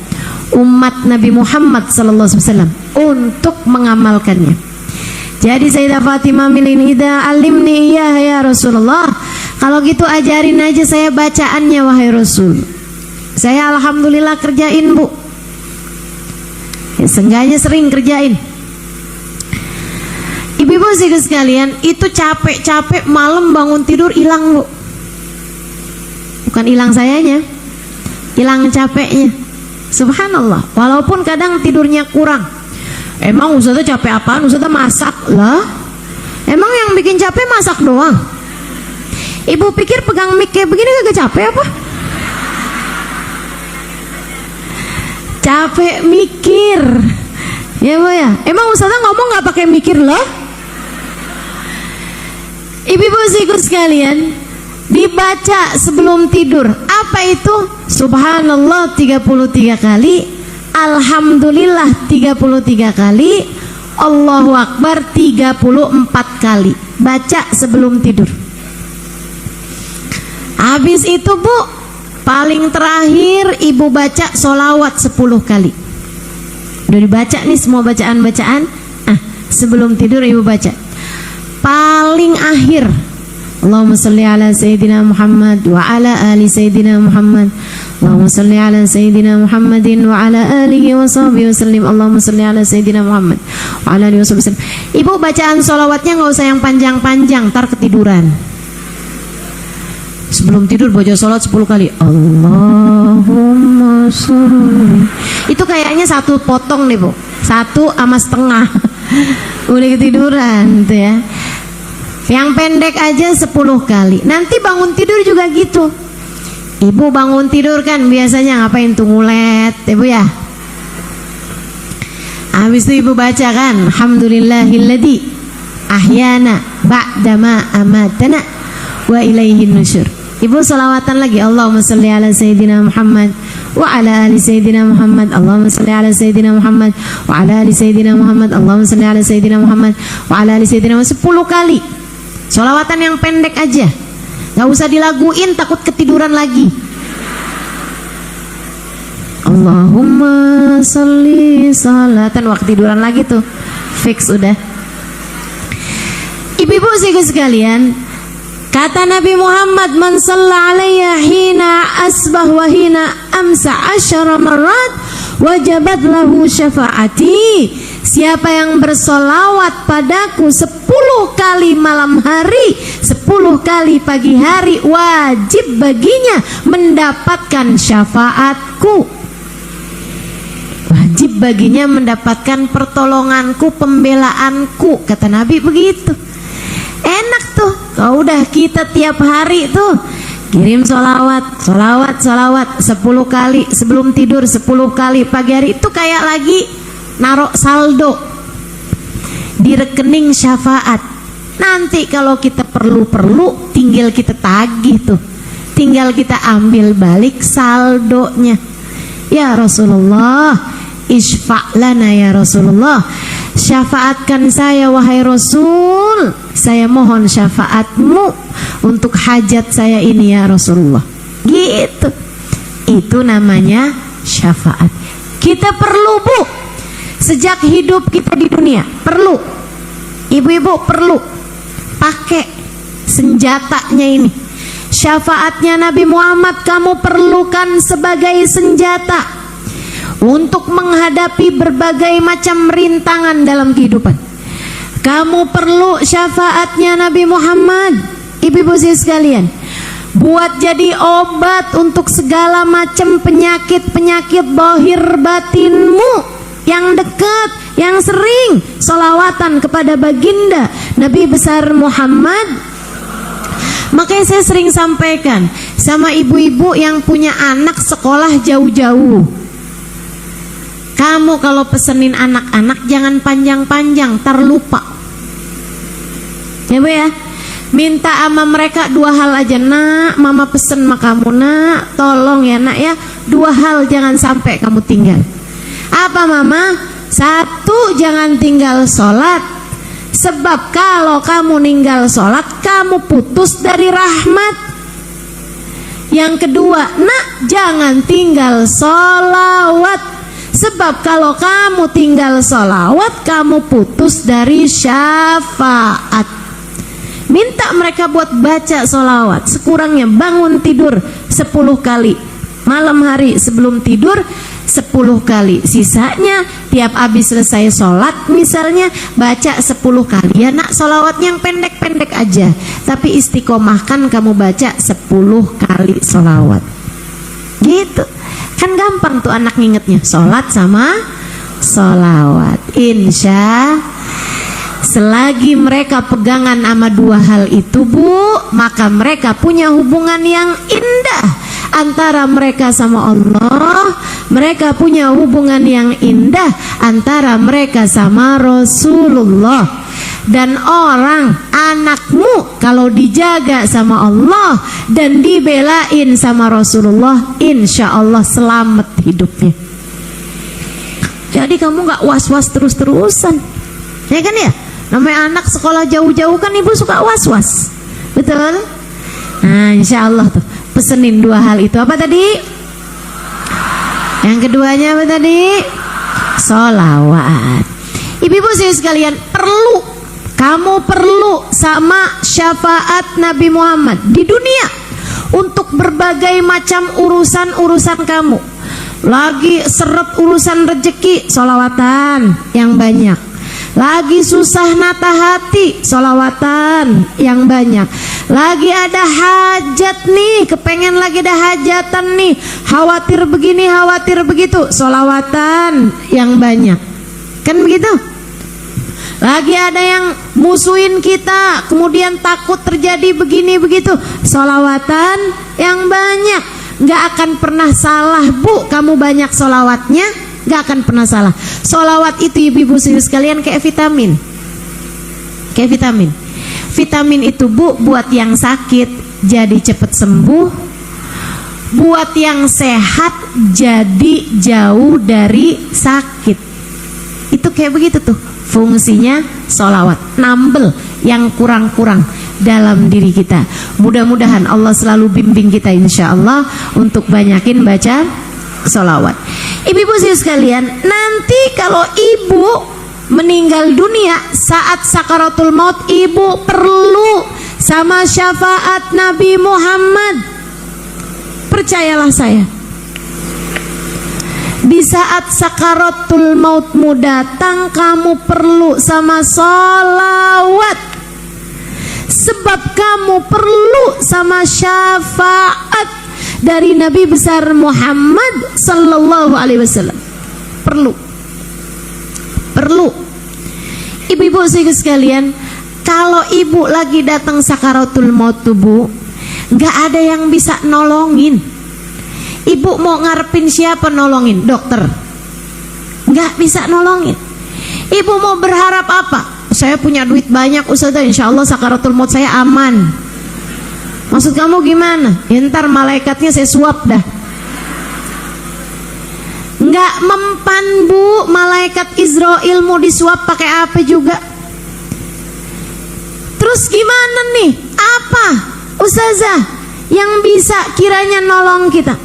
umat Nabi Muhammad SAW untuk mengamalkannya. Jadi Sayyidah Fatimah milih, "Ida alimni ya Rasulullah." Kalau gitu ajarin aja saya bacaannya wahai Rasul. Saya alhamdulillah kerjain Bu. Ya, seenggaknya sering kerjain. Ibu-ibu sekalian, itu capek-capek malam bangun tidur hilang Bu. Bukan hilang sayanya, hilang capeknya. Subhanallah. Walaupun kadang tidurnya kurang. Emang Ustazah capek apaan? Ustazah masak lah. Emang yang bikin capek masak doang? Ibu pikir pegang mic kayak begini gak capek apa? Capek mikir. Ya Bu ya. Emang Ustazah ngomong gak pakai mikir loh? Ibu-ibu sekalian, dibaca sebelum tidur. Apa itu? Subhanallah 33 kali, Alhamdulillah 33 kali, Allahu Akbar 34 kali. Baca sebelum tidur. Habis itu Bu, paling terakhir ibu baca sholawat 10 kali. Udah dibaca nih semua bacaan-bacaan. Sebelum tidur ibu baca. Paling akhir, Allahumma salli ala Sayyidina Muhammad wa ala ali Sayyidina Muhammad. Allahumma salli ala Sayyidina Muhammadin wa ala alihi wa sahbihi wasallim. Allahumma salli ala Sayyidina Muhammad wa ala alihi wa sahbihi wasallim. Ibu bacaan sholawatnya gak usah yang panjang-panjang, ntar ketiduran. Sebelum tidur baca sholat 10 kali. Allahumma sholli. Itu kayaknya satu potong nih Bu, 1,5. Udah ketiduran tuh ya. Yang pendek aja 10 kali. Nanti bangun tidur juga gitu. Ibu bangun tidur kan biasanya ngapain tuh, ngulet Ibu ya. Habis itu ibu baca kan, alhamdulillahilladzi ahyana ba'dama amatana wa ilaihin nusyur. Ibu salawatan lagi, Allahumma salli ala Sayyidina Muhammad wa ala ali Sayyidina Muhammad. Allahumma salli ala Sayyidina Muhammad wa ala ali Sayyidina Muhammad. Allahumma salli ala Sayyidina Muhammad wa ala ali Sayyidina Muhammad. 10 kali. Salawatan yang pendek aja, gak usah dilaguin, takut ketiduran lagi. Allahumma salli salatan, waktu tiduran lagi tuh fix udah. Ibu-ibu sekalian, kata Nabi Muhammad, man shalla alayya hina asbah wa hina amsa 10 marat wajabat lahu syafaati. Siapa yang bersolawat padaku 10 kali malam hari, 10 kali pagi hari, wajib baginya mendapatkan syafaatku. Wajib baginya mendapatkan pertolonganku, pembelaanku. Kata Nabi begitu. Enak tuh. Kalau udah kita tiap hari tuh Kirim solawat 10 kali sebelum tidur, 10 kali pagi hari. Itu kayak lagi naruh saldo di rekening syafaat. Nanti kalau kita perlu tinggal kita tagih tuh, tinggal kita ambil balik saldonya. Ya Rasulullah, isfa' lana ya Rasulullah, syafaatkan saya wahai Rasul, saya mohon syafaatmu untuk hajat saya ini ya Rasulullah. Gitu. Itu namanya syafaat. Kita perlu, Bu, sejak hidup kita di dunia, perlu. Ibu-ibu perlu pakai senjatanya ini. Syafaatnya Nabi Muhammad kamu perlukan sebagai senjata untuk menghadapi berbagai macam rintangan dalam kehidupan. Kamu perlu syafaatnya Nabi Muhammad, ibu-ibu sekalian, buat jadi obat untuk segala macam penyakit-penyakit zahir batinmu yang dekat, yang sering sholawatan kepada baginda Nabi besar Muhammad. Makanya saya sering sampaikan sama ibu-ibu yang punya anak sekolah jauh-jauh, kamu kalau pesenin anak-anak jangan panjang-panjang, tar lupa ya Bu ya. Minta sama mereka 2 hal aja, nak mama pesen sama kamu, nak tolong ya nak ya, 2 hal jangan sampai kamu tinggal. Apa mama? 1, jangan tinggal sholat, sebab kalau kamu ninggal sholat kamu putus dari rahmat. Yang kedua, nak jangan tinggal sholawat, sebab kalau kamu tinggal sholawat kamu putus dari syafaat. Minta mereka buat baca sholawat, sekurangnya bangun tidur 10 kali, malam hari sebelum tidur 10 kali, sisanya tiap habis selesai sholat misalnya baca 10 kali. Ya nak, sholawat yang pendek-pendek aja, tapi istiqomahkan kamu baca 10 kali sholawat. Gitu kan gampang tuh anak ngingetnya, sholat sama sholawat. Insya selagi mereka pegangan sama 2 hal itu, Bu, maka mereka punya hubungan yang indah antara mereka sama Allah. Mereka punya hubungan yang indah antara mereka sama Rasulullah. Dan orang, anakmu kalau dijaga sama Allah dan dibelain sama Rasulullah, insya Allah selamat hidupnya. Jadi kamu gak was-was terus-terusan, ya kan ya? Namanya anak sekolah jauh-jauh kan ibu suka was-was, betul? Nah insya Allah tuh pesenin 2 hal itu. Apa tadi? Yang keduanya apa tadi? Sholawat. Ibu-ibu sekalian, kamu perlu sama syafaat Nabi Muhammad di dunia untuk berbagai macam urusan kamu. Lagi seret urusan rezeki, sholawatan yang banyak. Lagi susah nata hati, sholawatan yang banyak. Lagi ada hajat nih, kepengen lagi ada hajatan nih, khawatir begini, khawatir begitu, sholawatan yang banyak. Kan begitu? Lagi ada yang musuhin kita, kemudian takut terjadi begini begitu, sholawatan yang banyak. Gak akan pernah salah, Bu, kamu banyak sholawatnya, gak akan pernah salah. Sholawat itu ibu-ibu sekalian kayak vitamin. Kayak vitamin. Vitamin itu, Bu, buat yang sakit jadi cepet sembuh, buat yang sehat jadi jauh dari sakit. Itu kayak begitu tuh fungsinya sholawat, nambel yang kurang-kurang dalam diri kita. Mudah-mudahan Allah selalu bimbing kita insya Allah untuk banyakin baca sholawat. Ibu-ibu sekalian, nanti kalau ibu meninggal dunia saat sakaratul maut, ibu perlu sama syafaat Nabi Muhammad. Percayalah saya, di saat sakaratul mautmu datang, kamu perlu sama sholawat, sebab kamu perlu sama syafaat dari Nabi besar Muhammad sallallahu alaihi wasallam. Perlu. Ibu-ibu sekalian, kalau ibu lagi datang sakaratul maut tubuh, nggak ada yang bisa nolongin. Ibu mau ngarepin siapa nolongin? Dokter? Nggak bisa nolongin. Ibu mau berharap apa? Saya punya duit banyak Ustazah, insya Allah sakaratul maut saya aman. Maksud kamu gimana? Ya, ntar malaikatnya saya suap dah. Nggak mempan Bu, malaikat Israel mau disuap pakai apa juga. Terus gimana nih? Apa Ustazah yang bisa kiranya nolong kita?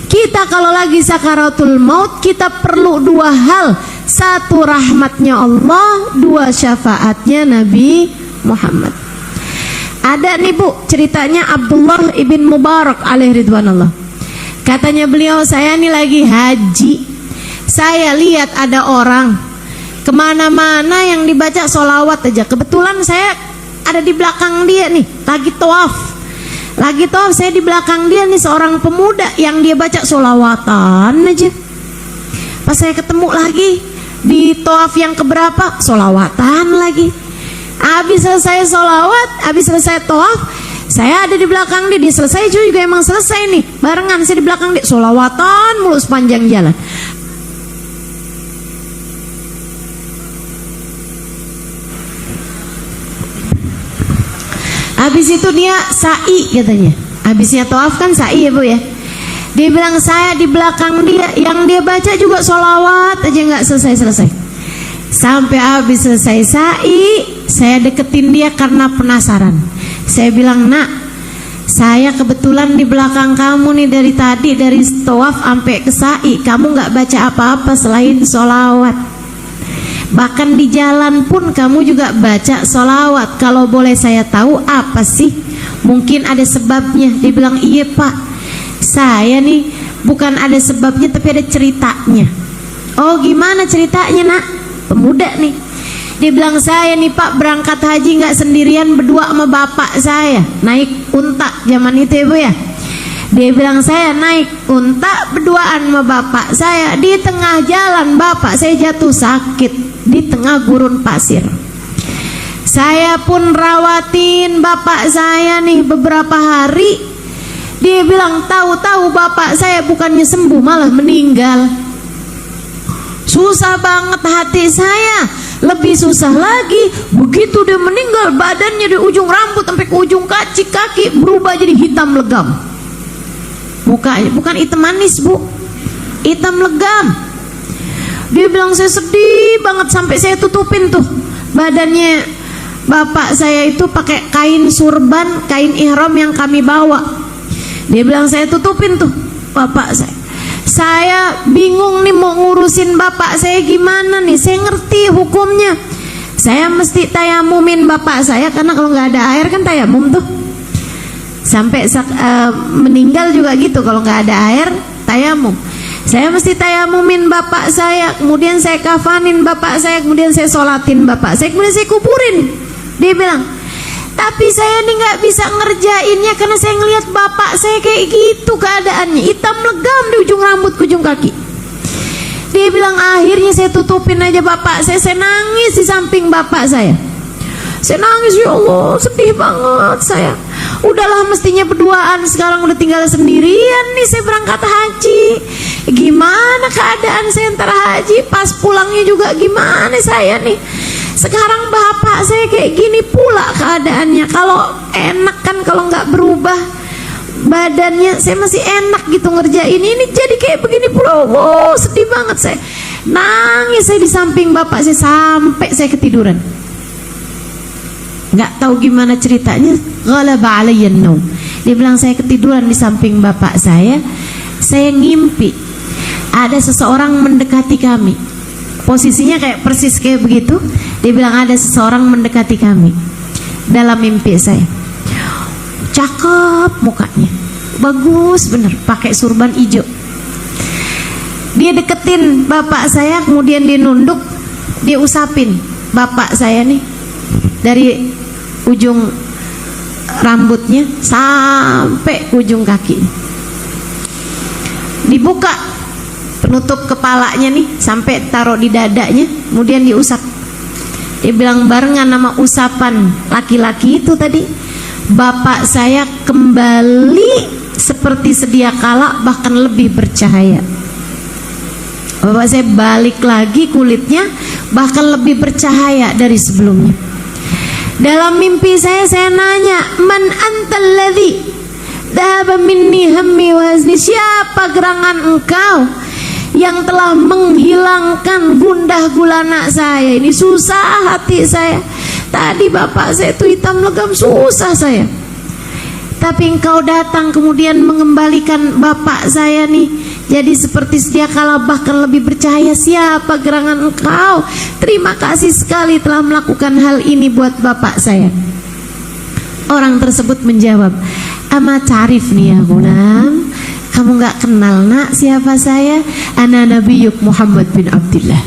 Kita kalau lagi sakaratul maut, kita perlu dua hal. Satu, rahmatnya Allah. Dua, syafaatnya Nabi Muhammad. Ada nih Bu, ceritanya Abdullah ibn Mubarak alaihi ridwanullah. Katanya beliau, saya nih lagi haji, saya lihat ada orang kemana-mana yang dibaca sholawat aja. Kebetulan saya ada di belakang dia nih, lagi tawaf, saya di belakang dia nih, seorang pemuda yang dia baca sholawatan aja. Pas saya ketemu lagi di tawaf yang keberapa, sholawatan lagi. Habis selesai sholawat, habis selesai tawaf, saya ada di belakang dia. Dia selesai juga emang selesai nih, barengan saya di belakang dia, sholawatan mulu sepanjang jalan. Habis itu dia sa'i katanya. Habisnya tawaf kan sa'i ya Bu ya. Dia bilang saya di belakang dia, yang dia baca juga sholawat aja nggak selesai-selesai. Sampai habis selesai sa'i, saya deketin dia karena penasaran. Saya bilang, nak, saya kebetulan di belakang kamu nih dari tadi, dari tawaf sampai ke sa'i, kamu nggak baca apa-apa selain sholawat. Bahkan di jalan pun kamu juga baca sholawat. Kalau boleh saya tahu apa sih? Mungkin ada sebabnya. Dia bilang, iya Pak, saya nih bukan ada sebabnya tapi ada ceritanya. Oh gimana ceritanya nak? Pemuda nih, dia bilang, saya nih Pak berangkat haji nggak sendirian, berdua sama bapak saya, naik unta zaman itu ya Bu ya. Dia bilang saya naik unta berduaan sama bapak saya. Di tengah jalan bapak saya jatuh sakit di tengah gurun pasir. Saya pun rawatin bapak saya nih beberapa hari. Dia bilang tahu-tahu bapak saya bukannya sembuh malah meninggal. Susah banget hati saya. Lebih susah lagi, begitu dia meninggal, badannya dari ujung rambut sampai ke ujung kaki berubah jadi hitam legam. Mukanya bukan hitam manis Bu, hitam legam. Dia bilang saya sedih banget, sampai saya tutupin tuh badannya bapak saya itu pakai kain surban, kain ihram yang kami bawa. Dia bilang saya tutupin tuh bapak saya. Saya bingung nih mau ngurusin bapak saya gimana nih. Saya ngerti hukumnya. Saya mesti tayamumin bapak saya, karena kalau nggak ada air kan tayamum tuh. Sampai meninggal juga gitu, kalau nggak ada air tayamum. Saya mesti tayamumin bapak saya, kemudian saya kafanin bapak saya, kemudian saya sholatin bapak saya, kemudian saya kuburin. Dia bilang, tapi saya nih nggak bisa ngerjainnya karena saya ngelihat bapak saya kayak gitu keadaannya, hitam legam di ujung rambut ke ujung kaki. Dia bilang akhirnya saya tutupin aja bapak saya nangis di samping bapak saya. Saya nangis, ya Allah sedih banget saya. Udahlah mestinya berduaan, sekarang udah tinggal sendirian nih saya berangkat haji. Gimana keadaan saya ntar haji, pas pulangnya juga gimana saya nih. Sekarang bapak saya kayak gini pula keadaannya. Kalau enak kan kalau nggak berubah badannya, saya masih enak gitu ngerjain ini, jadi kayak begini pula. Wow, sedih banget saya. Nangis saya di samping bapak saya sampai saya ketiduran. Nggak tahu gimana ceritanya, ghalaba alayyan naum. Dia bilang saya ketiduran di samping bapak saya ngimpi ada seseorang mendekati kami. Posisinya kayak persis kayak begitu. Dia bilang ada seseorang mendekati kami dalam mimpi saya. Cakep mukanya, bagus bener, pakai surban hijau. Dia deketin bapak saya, kemudian dia nunduk, dia usapin bapak saya nih dari ujung rambutnya sampai ujung kaki. Dibuka penutup kepalanya nih sampai taruh di dadanya, kemudian diusap. Dia bilang barengan nama usapan laki-laki itu tadi, bapak saya kembali seperti sedia kala, bahkan lebih bercahaya. Bapak saya balik lagi kulitnya bahkan lebih bercahaya dari sebelumnya. Dalam mimpi saya nanya, man antal ladzi dhaba minni hammi wa hazni, siapa gerangan engkau yang telah menghilangkan gundah gulana saya, ini susah hati saya. Tadi bapak saya itu hitam legam, susah saya, tapi engkau datang kemudian mengembalikan bapak saya nih jadi seperti sedia kala, bahkan lebih bercahaya. Siapa gerangan engkau? Terima kasih sekali telah melakukan hal ini buat bapak saya. Orang tersebut menjawab, ama tarif nih ya gunam, kamu gak kenal nak siapa saya? Ana Nabiyuk Muhammad bin Abdullah,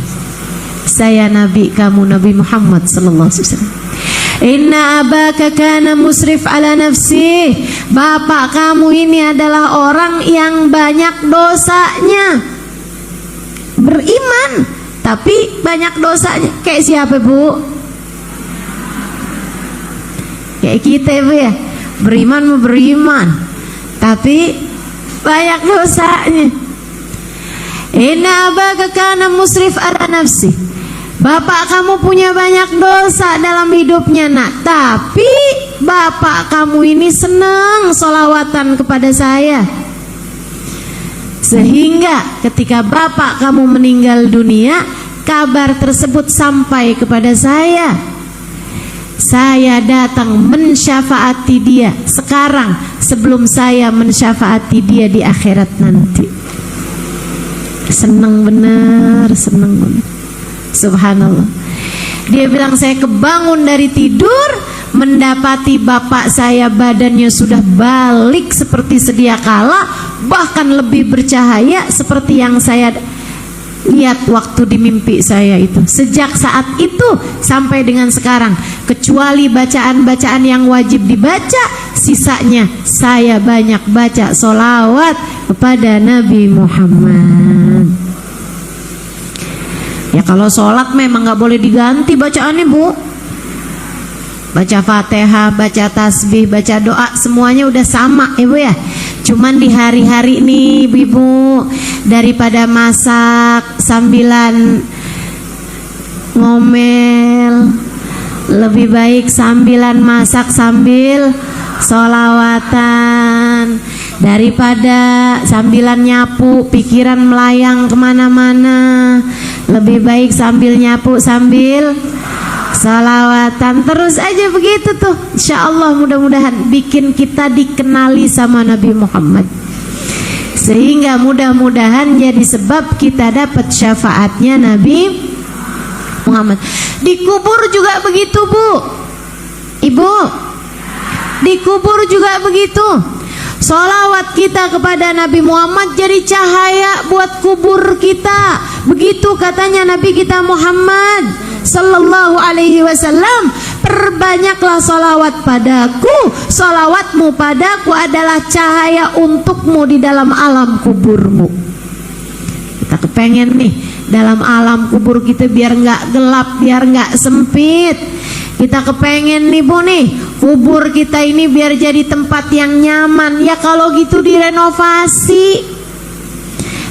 saya nabi kamu, Nabi Muhammad sallallahu alaihi wasallam. Inna abaka kana musrif ala nafsi, bapak kamu ini adalah orang yang banyak dosanya. Beriman tapi banyak dosanya. Kayak siapa bu? Kayak kita bu ya, beriman mau beriman tapi banyak dosanya. Inna abaka kana musrif ala nafsi, bapak kamu punya banyak dosa dalam hidupnya nak, tapi bapak kamu ini senang sholawatan kepada saya, sehingga ketika bapak kamu meninggal dunia, kabar tersebut sampai kepada saya. Saya datang mensyafaati dia sekarang sebelum saya mensyafaati dia di akhirat nanti. Senang benar, senang benar. Subhanallah. Dia bilang, saya kebangun dari tidur mendapati bapak saya badannya sudah balik seperti sedia kala, bahkan lebih bercahaya seperti yang saya lihat waktu di mimpi saya itu. Sejak saat itu sampai dengan sekarang, kecuali bacaan-bacaan yang wajib dibaca, sisanya saya banyak baca sholawat kepada Nabi Muhammad. Ya kalau sholat memang gak boleh diganti bacaannya bu. Baca Fatihah, baca tasbih, baca doa, semuanya udah sama ibu ya. Cuman di hari-hari ini ibu, daripada masak sambilan ngomel, lebih baik sambilan masak sambil sholawatan. Daripada sambilan nyapu pikiran melayang kemana-mana, lebih baik sambil nyapu sambil salawatan. Terus aja begitu tuh, insya Allah mudah-mudahan bikin kita dikenali sama Nabi Muhammad, sehingga mudah-mudahan jadi sebab kita dapat syafaatnya Nabi Muhammad. Dikubur juga begitu bu, ibu, dikubur juga begitu. Sholawat kita kepada Nabi Muhammad jadi cahaya buat kubur kita. Begitu katanya Nabi kita Muhammad Sallallahu Alaihi Wasallam, perbanyaklah sholawat padaku, sholawatmu padaku adalah cahaya untukmu di dalam alam kuburmu. Kita kepengen nih dalam alam kubur kita biar nggak gelap, biar nggak sempit. Kita kepengen nih bu nih, kubur kita ini biar jadi tempat yang nyaman. Ya kalau gitu direnovasi.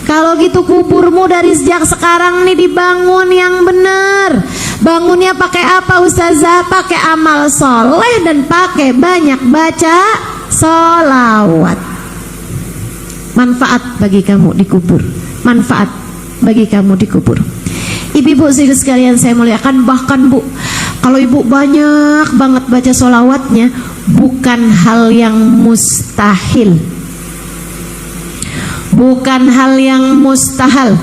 Kalau gitu kuburmu dari sejak sekarang nih dibangun yang benar. Bangunnya pakai apa ustazah? Pakai amal soleh dan pakai banyak baca sholawat. Manfaat bagi kamu di kubur, manfaat bagi kamu di kubur. Ibu-ibu sekalian saya muliakan, bahkan bu, kalau ibu banyak banget baca sholawatnya, bukan hal yang mustahil, bukan hal yang mustahil,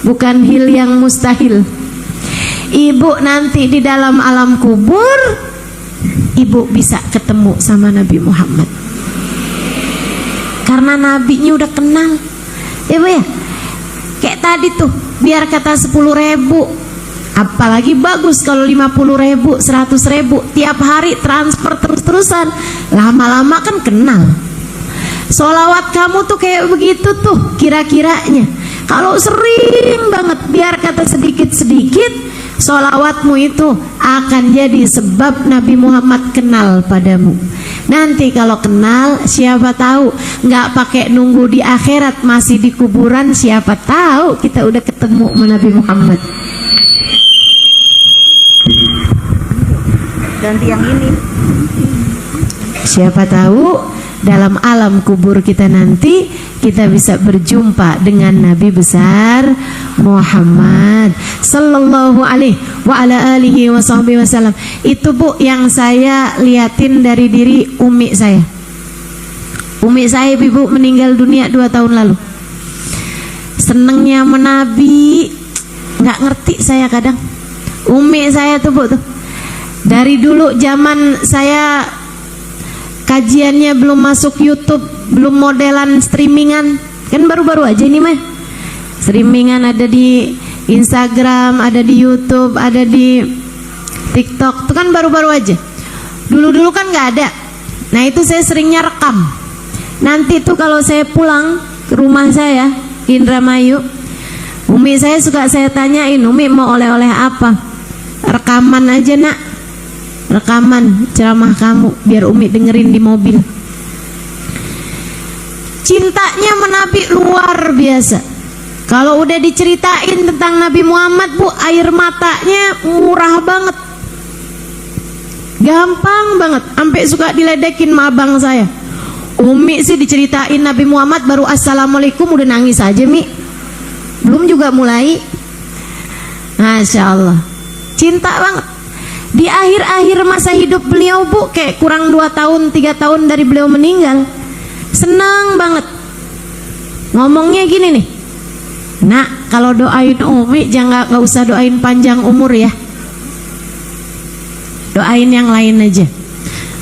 bukan hal yang mustahil. Ibu nanti di dalam alam kubur, ibu bisa ketemu sama Nabi Muhammad, karena nabinya udah kenal. Ya bu ya, kayak tadi tuh, biar kata 10.000, apalagi bagus kalau 50.000, 100.000 tiap hari transfer terus-terusan, lama-lama kan kenal. Sholawat kamu tuh kayak begitu tuh kira-kiranya. Kalau sering banget, biar kata sedikit-sedikit, Sholawatmu itu akan jadi sebab Nabi Muhammad kenal padamu. Nanti kalau kenal, siapa tahu nggak pakai nunggu di akhirat, masih di kuburan, siapa tahu kita udah ketemu sama Nabi Muhammad. Ganti yang ini. Siapa tahu dalam alam kubur kita nanti kita bisa berjumpa dengan Nabi besar Muhammad sallallahu alaihi wa ala alihi wa sahbihi wasallam. Itu Bu yang saya liatin dari diri umi saya. Umi saya Ibu meninggal dunia 2 tahun lalu. Senengnya menabi, nggak ngerti saya kadang. Umi saya tuh Bu tuh. Dari dulu zaman saya kajiannya belum masuk YouTube, belum modelan streamingan, kan baru-baru aja ini mah. Streamingan ada di Instagram, ada di YouTube, ada di TikTok, itu kan baru-baru aja. Dulu-dulu kan nggak ada. Nah itu saya seringnya rekam. Nanti tuh kalau saya pulang ke rumah saya, Indramayu, umi saya suka saya tanyain, umi mau oleh-oleh apa? Rekaman aja nak, rekaman ceramah kamu biar umi dengerin di mobil. Cintanya menabi luar biasa. Kalau udah diceritain tentang Nabi Muhammad Bu, air matanya murah banget, gampang banget, sampai suka diledekin sama abang saya. Umi sih diceritain Nabi Muhammad baru assalamualaikum udah nangis aja Mi, belum juga mulai. Masya Allah, cinta banget. Di akhir-akhir masa hidup beliau Bu, kayak kurang 2 tahun 3 tahun dari beliau meninggal, senang banget. Ngomongnya gini nih, nak kalau doain Umi jangan, nggak usah doain panjang umur ya, doain yang lain aja,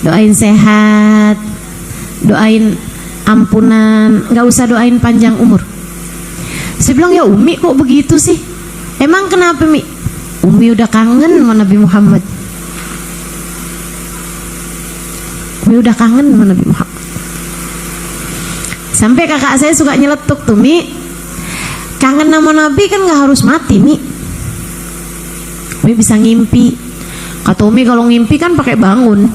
doain sehat, doain ampunan, nggak usah doain panjang umur. Saya bilang ya Umi kok begitu sih, emang kenapa Mi? Umi udah kangen sama Nabi Muhammad. Umi udah kangen sama Nabi Muhammad. Sampai kakak saya suka nyeletuk tuh, Mi, kangen sama Nabi kan nggak harus mati Mi. Umi bisa ngimpi. Kata Umi kalau ngimpi kan pakai bangun.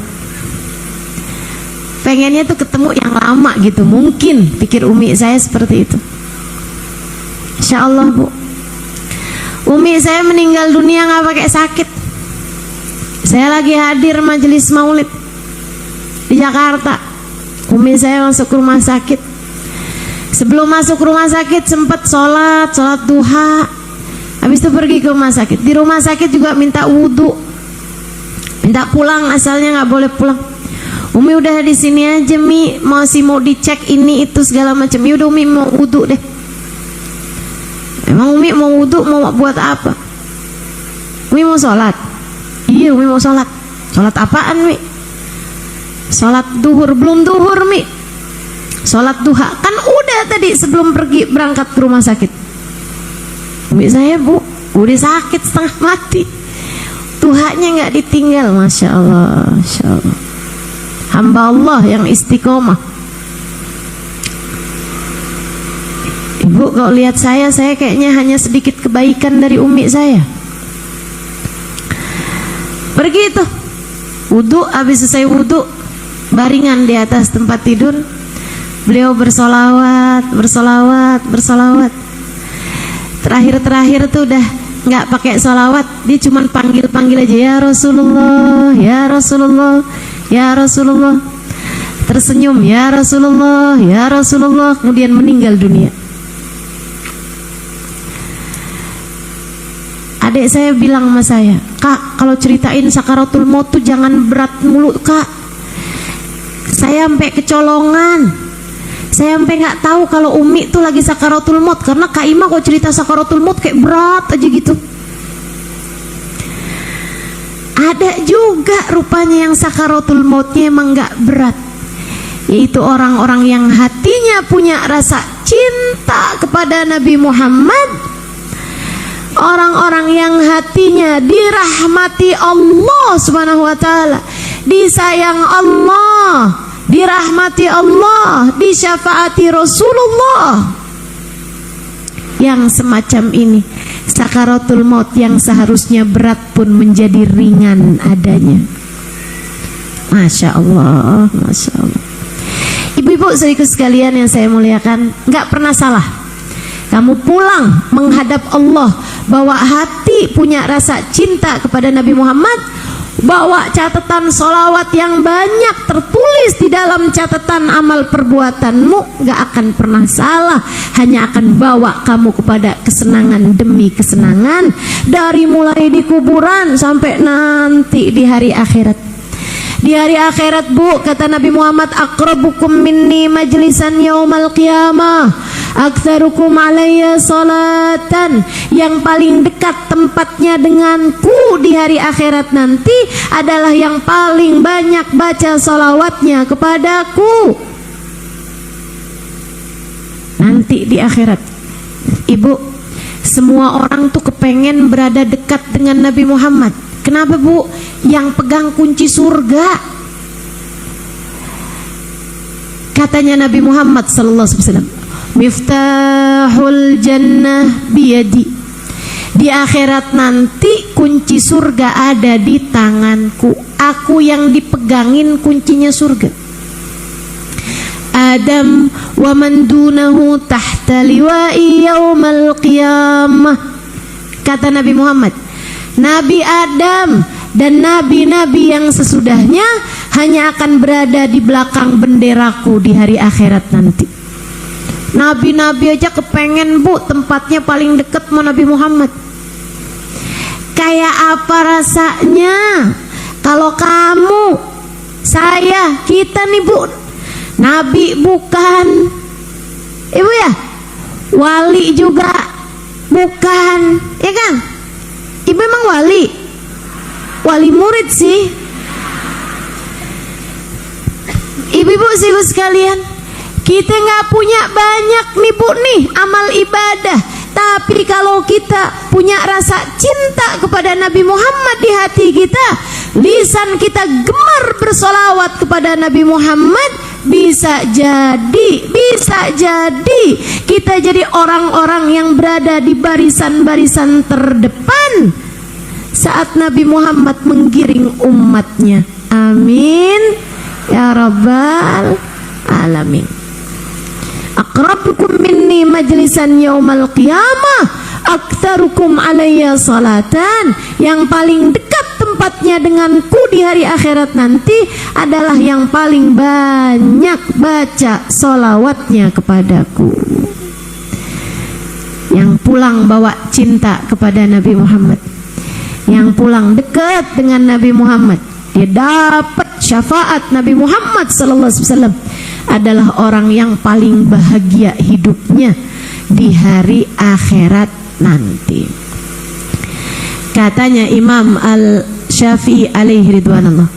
Pengennya tuh ketemu yang lama gitu, mungkin pikir Umi saya seperti itu. Insya Allah Bu, Umi saya meninggal dunia nggak pakai sakit. Saya lagi hadir majelis maulid di Jakarta. Umi saya masuk rumah sakit. Sebelum masuk rumah sakit sempat sholat duha. Habis itu pergi ke rumah sakit. Di rumah sakit juga minta wudhu, minta pulang, asalnya nggak boleh pulang. Umi udah di sini aja Mi, masih mau dicek ini itu segala macam. Yaudah Umi mau wudhu deh. Emang Umi mau wudhu mau buat apa? Umi mau sholat. Iya Umi mau sholat. Sholat apaan Mi? Sholat duhur. Belum duhur Mi, sholat duha. Kan udah tadi sebelum pergi berangkat ke rumah sakit. Umi saya Bu udah sakit setengah mati, duhanya nggak ditinggal. Masya Allah, Masya Allah, hamba Allah yang istiqomah. Ibu kalau lihat saya kayaknya hanya sedikit kebaikan dari umi saya. Pergi tuh wudhu, habis selesai wudhu baringan di atas tempat tidur, beliau bersolawat. Terakhir tuh udah nggak pakai solawat, dia cuman panggil aja, ya Rasulullah, ya Rasulullah, ya Rasulullah. Tersenyum, ya Rasulullah, ya Rasulullah. Kemudian meninggal dunia. Adik saya bilang sama saya, Kak, kalau ceritain sakaratul maut tuh jangan berat mulu Kak. Saya sampai kecolongan. Saya sampai nggak tahu kalau Umi tuh lagi sakaratul maut, karena Kak Ima kok cerita sakaratul maut kayak berat aja gitu. Ada juga rupanya yang sakaratul mautnya emang nggak berat, yaitu orang-orang yang hatinya punya rasa cinta kepada Nabi Muhammad, orang-orang yang hatinya dirahmati Allah Subhanahu wa taala, disayang Allah, dirahmati Allah, disyafaati Rasulullah. Yang semacam ini sakaratul maut yang seharusnya berat pun menjadi ringan adanya. Masya Allah, Masya Allah. Ibu-ibu saudaraku sekalian yang saya muliakan, nggak pernah salah kamu pulang menghadap Allah, bawa hati punya rasa cinta kepada Nabi Muhammad, bawa catatan sholawat yang banyak tertulis di dalam catatan amal perbuatanmu, gak akan pernah salah. Hanya akan bawa kamu kepada kesenangan demi kesenangan, dari mulai di kuburan sampai nanti di hari akhirat. Di hari akhirat, Bu, kata Nabi Muhammad, aqrabukum minni majlisan yaumal qiyamah aktsarukum alayya salatan. Yang paling dekat tempatnya denganku di hari akhirat nanti adalah yang paling banyak baca salawatnya kepadaku. Nanti di akhirat, Ibu, semua orang tuh kepengen berada dekat dengan Nabi Muhammad. Kenapa, Bu? Yang pegang kunci surga. Katanya Nabi Muhammad sallallahu alaihi wasallam, miftahul jannah biyadi. Di akhirat nanti kunci surga ada di tanganku. Aku yang dipegangin kuncinya surga. Adam wa man dunahu tahta liwa'i yaumal qiyamah. Kata Nabi Muhammad, Nabi Adam dan nabi-nabi yang sesudahnya hanya akan berada di belakang benderaku di hari akhirat nanti. Nabi-nabi aja kepengen, Bu, tempatnya paling dekat sama Nabi Muhammad. Kayak apa rasanya kalau kamu, saya, kita nih, Bu, nabi bukan, Ibu ya, wali juga bukan, ya kan? Ibu emang wali? Wali murid sih. Ibu-ibu sekalian, kita nggak punya banyak nih, Bu, nih amal ibadah. Tapi kalau kita punya rasa cinta kepada Nabi Muhammad di hati kita, lisan kita gemar bersolawat kepada Nabi Muhammad, bisa jadi kita jadi orang-orang yang berada di barisan-barisan terdepan saat Nabi Muhammad menggiring umatnya. Amin ya rabbal alamin. Aqrabukum minni majlisan yaumal qiyamah aktsarukum alayya salatan. Yang paling dekat tempatnya denganku di hari akhirat nanti adalah yang paling banyak baca solawatnya kepadaku. Yang pulang bawa cinta kepada Nabi Muhammad, yang pulang dekat dengan Nabi Muhammad, dia dapat syafaat Nabi Muhammad sallallahu alaihi wasallam, adalah orang yang paling bahagia hidupnya di hari akhirat nanti. Katanya Imam Al-Syafi'i alaihi ridwanullah,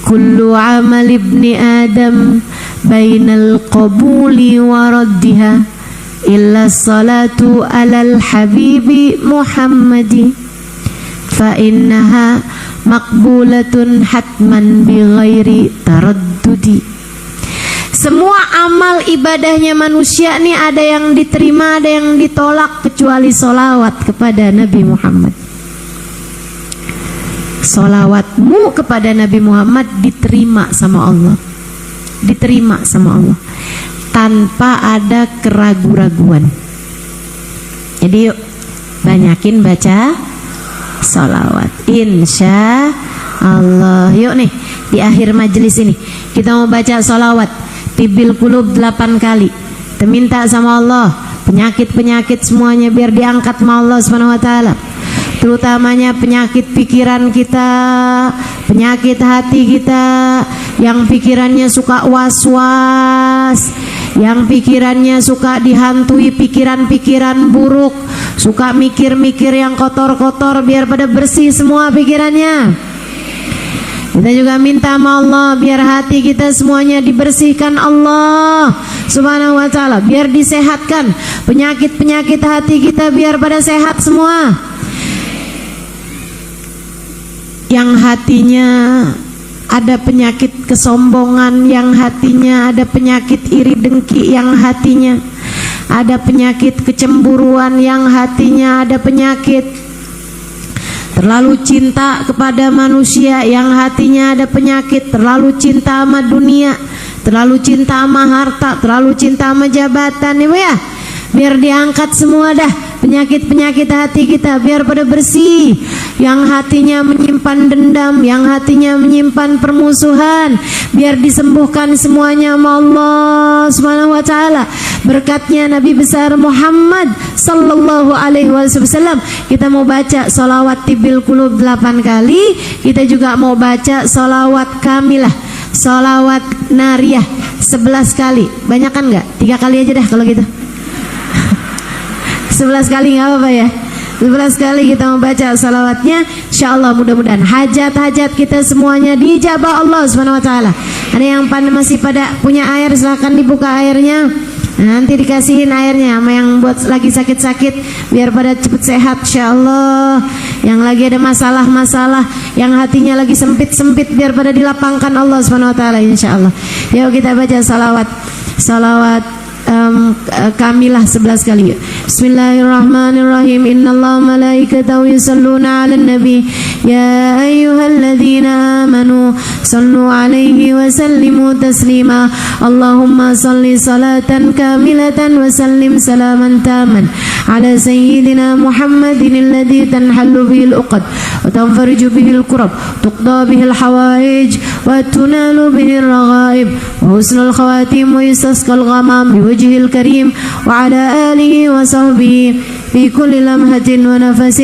kullu amal ibni Adam bainal qabuli wa raddiha illa salatu alal habibi Muhammadi fa innaha maqbulatun hatman bi ghairi taraddudi. Semua amal ibadahnya manusia nih ada yang diterima, ada yang ditolak, kecuali solawat kepada Nabi Muhammad. Solawatmu kepada Nabi Muhammad diterima sama Allah, diterima sama Allah tanpa ada keraguan-raguan. Jadi yuk banyakin baca solawat, insya Allah. Yuk nih di akhir majelis ini kita mau baca solawat Tibil Qulub 8 kali. Kita minta sama Allah penyakit-penyakit semuanya biar diangkat sama Allah Subhanahu wa taala. Terutamanya penyakit pikiran kita, penyakit hati kita, yang pikirannya suka was-was, yang pikirannya suka dihantui pikiran-pikiran buruk, suka mikir-mikir yang kotor-kotor, biar pada bersih semua pikirannya. Kita juga minta sama Allah biar hati kita semuanya dibersihkan Allah Subhanahu wa ta'ala, biar disehatkan penyakit-penyakit hati kita, biar pada sehat semua. Yang hatinya ada penyakit kesombongan, yang hatinya ada penyakit iri dengki, yang hatinya ada penyakit kecemburuan, yang hatinya ada penyakit terlalu cinta kepada manusia, yang hatinya ada penyakit terlalu cinta sama dunia, terlalu cinta sama harta, terlalu cinta sama jabatan, Ibu ya. Biar diangkat semua dah penyakit-penyakit hati kita, biar pada bersih. Yang hatinya menyimpan dendam, yang hatinya menyimpan permusuhan, biar disembuhkan semuanya sama Allah Subhanahu wa taala. Berkatnya Nabi besar Muhammad sallallahu alaihi wasallam. Kita mau baca sholawat tibil qulub 8 kali, kita juga mau baca sholawat kamilah, sholawat nariyah 11 kali. Banyak kan enggak? 3 kali aja dah kalau gitu. 11 kali nggak apa-apa ya. 11 kali kita membaca salawatnya. InsyaAllah mudah-mudahan hajat-hajat kita semuanya dijabah Allah Subhanahu wa taala. Ada yang masih pada punya air, silahkan dibuka airnya. Nanti dikasihin airnya sama yang buat lagi sakit-sakit, biar pada cepet sehat InsyaAllah. Yang lagi ada masalah-masalah, yang hatinya lagi sempit-sempit, biar pada dilapangkan Allah Subhanahu wa taala InsyaAllah. Yuk kita baca salawat kamilah 11 kali. Bismillahirrahmanirrahim. Innallaha malaikatahu yusalluna 'alan nabi ya ayyuhalladzina amanu sallu 'alaihi wa sallimu taslima. Allahumma salli salatan kamilatan wa sallim salaman taman ala sayyidina Muhammadin alladhi tanhallu bihil uqad wa tanfariju bihil kurab tuqda bihil hawaij wa tunalu bihil raghaib wa husnul khawatim wa yustasqal ghamam biwajhil karim wa ala alihi wa sahbihi في كل لمحة ونفس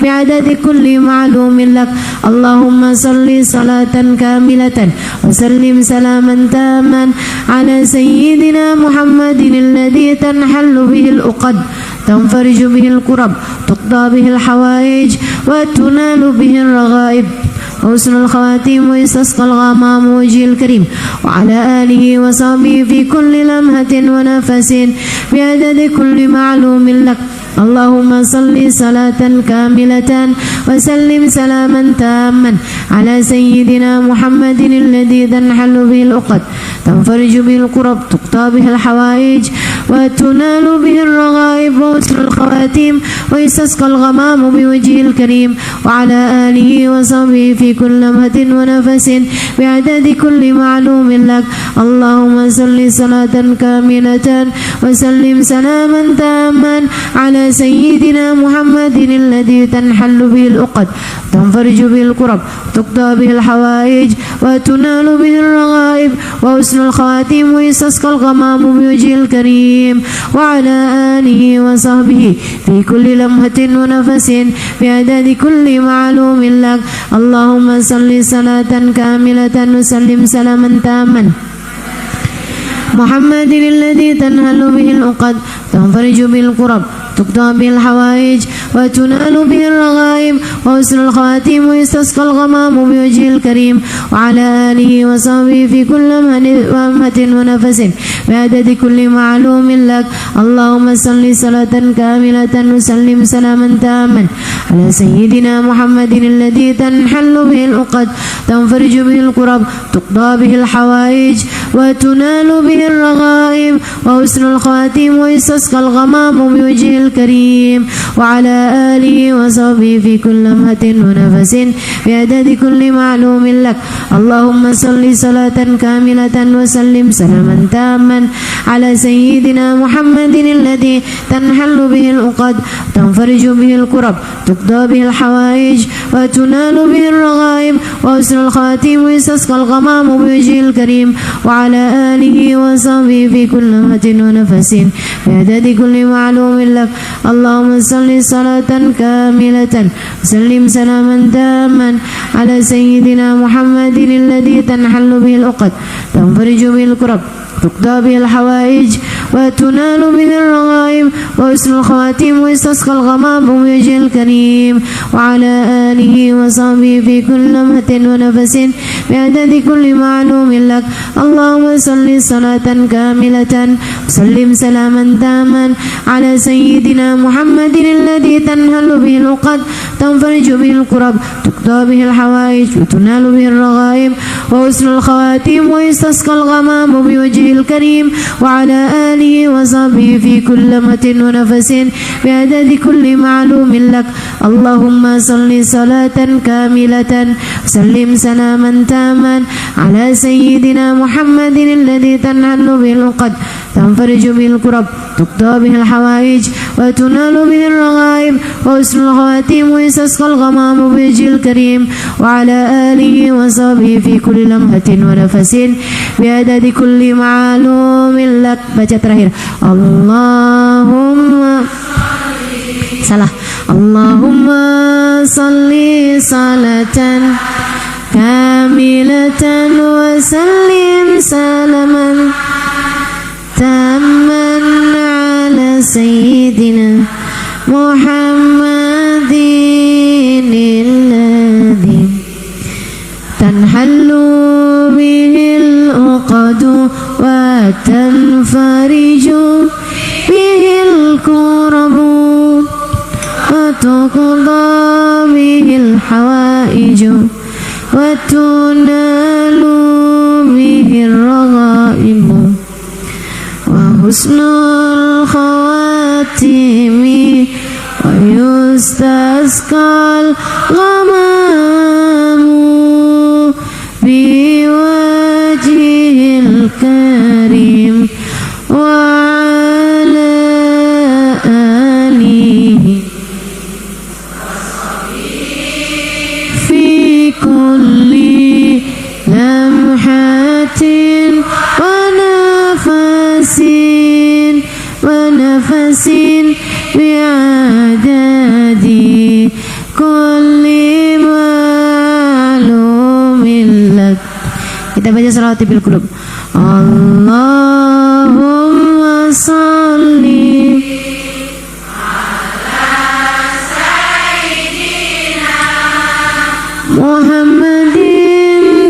بعدد كل معلوم لك. اللهم صل صلاة كاملة وسلم سلاما تاما على سيدنا محمد الذي تنحل به العقد تنفرج به الكرب تقضى به الحوائج وتنال به الرغائب وحسن الخواتيم ويستسقى الغمام وجه الكريم وعلى آله وصحبه في كل لمحة ونفس بعدد كل معلوم لك. اللهم صل صلاة كاملة وسلم سلاما تاما على سيدنا محمد الذي تنحل به العقد تنفرج به الكرب تقضى به الحوائج وتنال به الرغائب وحسن الخواتيم ويستسقى الغمام بوجهه الكريم وعلى آله وصحبه في كل لمحة ونفس بعدد كل معلوم لك. اللهم صل صلاة كاملة وسلم سلاما تاما على سيدنا محمد الذي تنحل به العقد تنفرج به الكرب تقضى به الحوائج وتنال به الرغائب وحسن الخواتيم ويستسقى الغمام بوجهه الكريم وعلى آله وصحبه في كل لمحة ونفس بعدد كل معلوم لك. اللهم صل صلاة كاملة وسلم سلاما تاما محمد الذي تنهل به العقد تنفرج به الكرب تقضى به الحوائج وتنال به الرغائب وحسن الخواتيم ويستسقى الغمام بوجهه الكريم وعلى آله وصحبه في كل لمحة ونفس بعدد كل معلوم لك. اللهم صل صلاة كاملة وسلم سلاما تاما على سيدنا محمد الذي تنحل به العقد تنفرج به الكرب تقضى به الحوائج وتنال به الرغائب وحسن الخواتيم ويستسقى الغمام بوجهه الكريم وعلى آله وصحبه في كل لمحة ونفس بعدد كل معلوم لك. اللهم صل صلاة كاملة وسلم سلاما تاما على سيدنا محمد الذي تنحل به العقد تنفرج به الكرب تقضى به الحوائج وتنال به الرغائب وحسن الخواتيم ويستسقى الغمام بوجهه الكريم وعلى آله وصحبه في كل لمحة ونفس بعدد كل معلوم لك. اللهم صل صلاة كاملة وسلم سلاما تاما على سيدنا محمد الذي تنحل به العقد تنفرج به الكرب تقضى به الحوائج وتنال به الرغائب وحسن الخواتيم ويستسقى الغمام بوجهه الكريم وعلى آله وصحبه في كل لمحة ونفس بعدد كل معلوم لك. اللهم صل صلاة كاملة وسلم سلاما تاما على سيدنا محمد الذي تنهل به العقد تنفرج به الكرب تقضى به الحوائج وتنال به الرغائب وحسن الخواتيم ويستسقى الغمام بوجهه الكريم وعلى آله آله وصحبه في كل لمحة ونفس بعدد كل معلوم لك. اللهم صل صلاة كاملة وسلم سلاما تاما على سيدنا محمد الذي تنحل به العقد تنفرج به الكرب تقضى به الحوائج وتنال به الرغائب وحسن الخواتيم ويستسقى الغمام بوجه الكريم وعلى آله وصحبه في كل لمحة ونفس بعدد كل معلوم لك. Baca terakhir Allahumma salah Allahumma salli salatan kamilatan wa sallim salaman tamman ala sayyidina Muhammadin alladhi tanhallu bihil uqadu wa tanfariju bihil kurabu wa tuqda bihil hawaiju wa tunalu bihil ragaibu wa husnul khawatimi wa yustasqal ghamamu biwajhil karim wa ala alihi fi kulli lamhatin wa nafasin bi'adadi kulli ma'lumin lak. Kita baca salawat bil qulub. Allahumma salli Muhammadin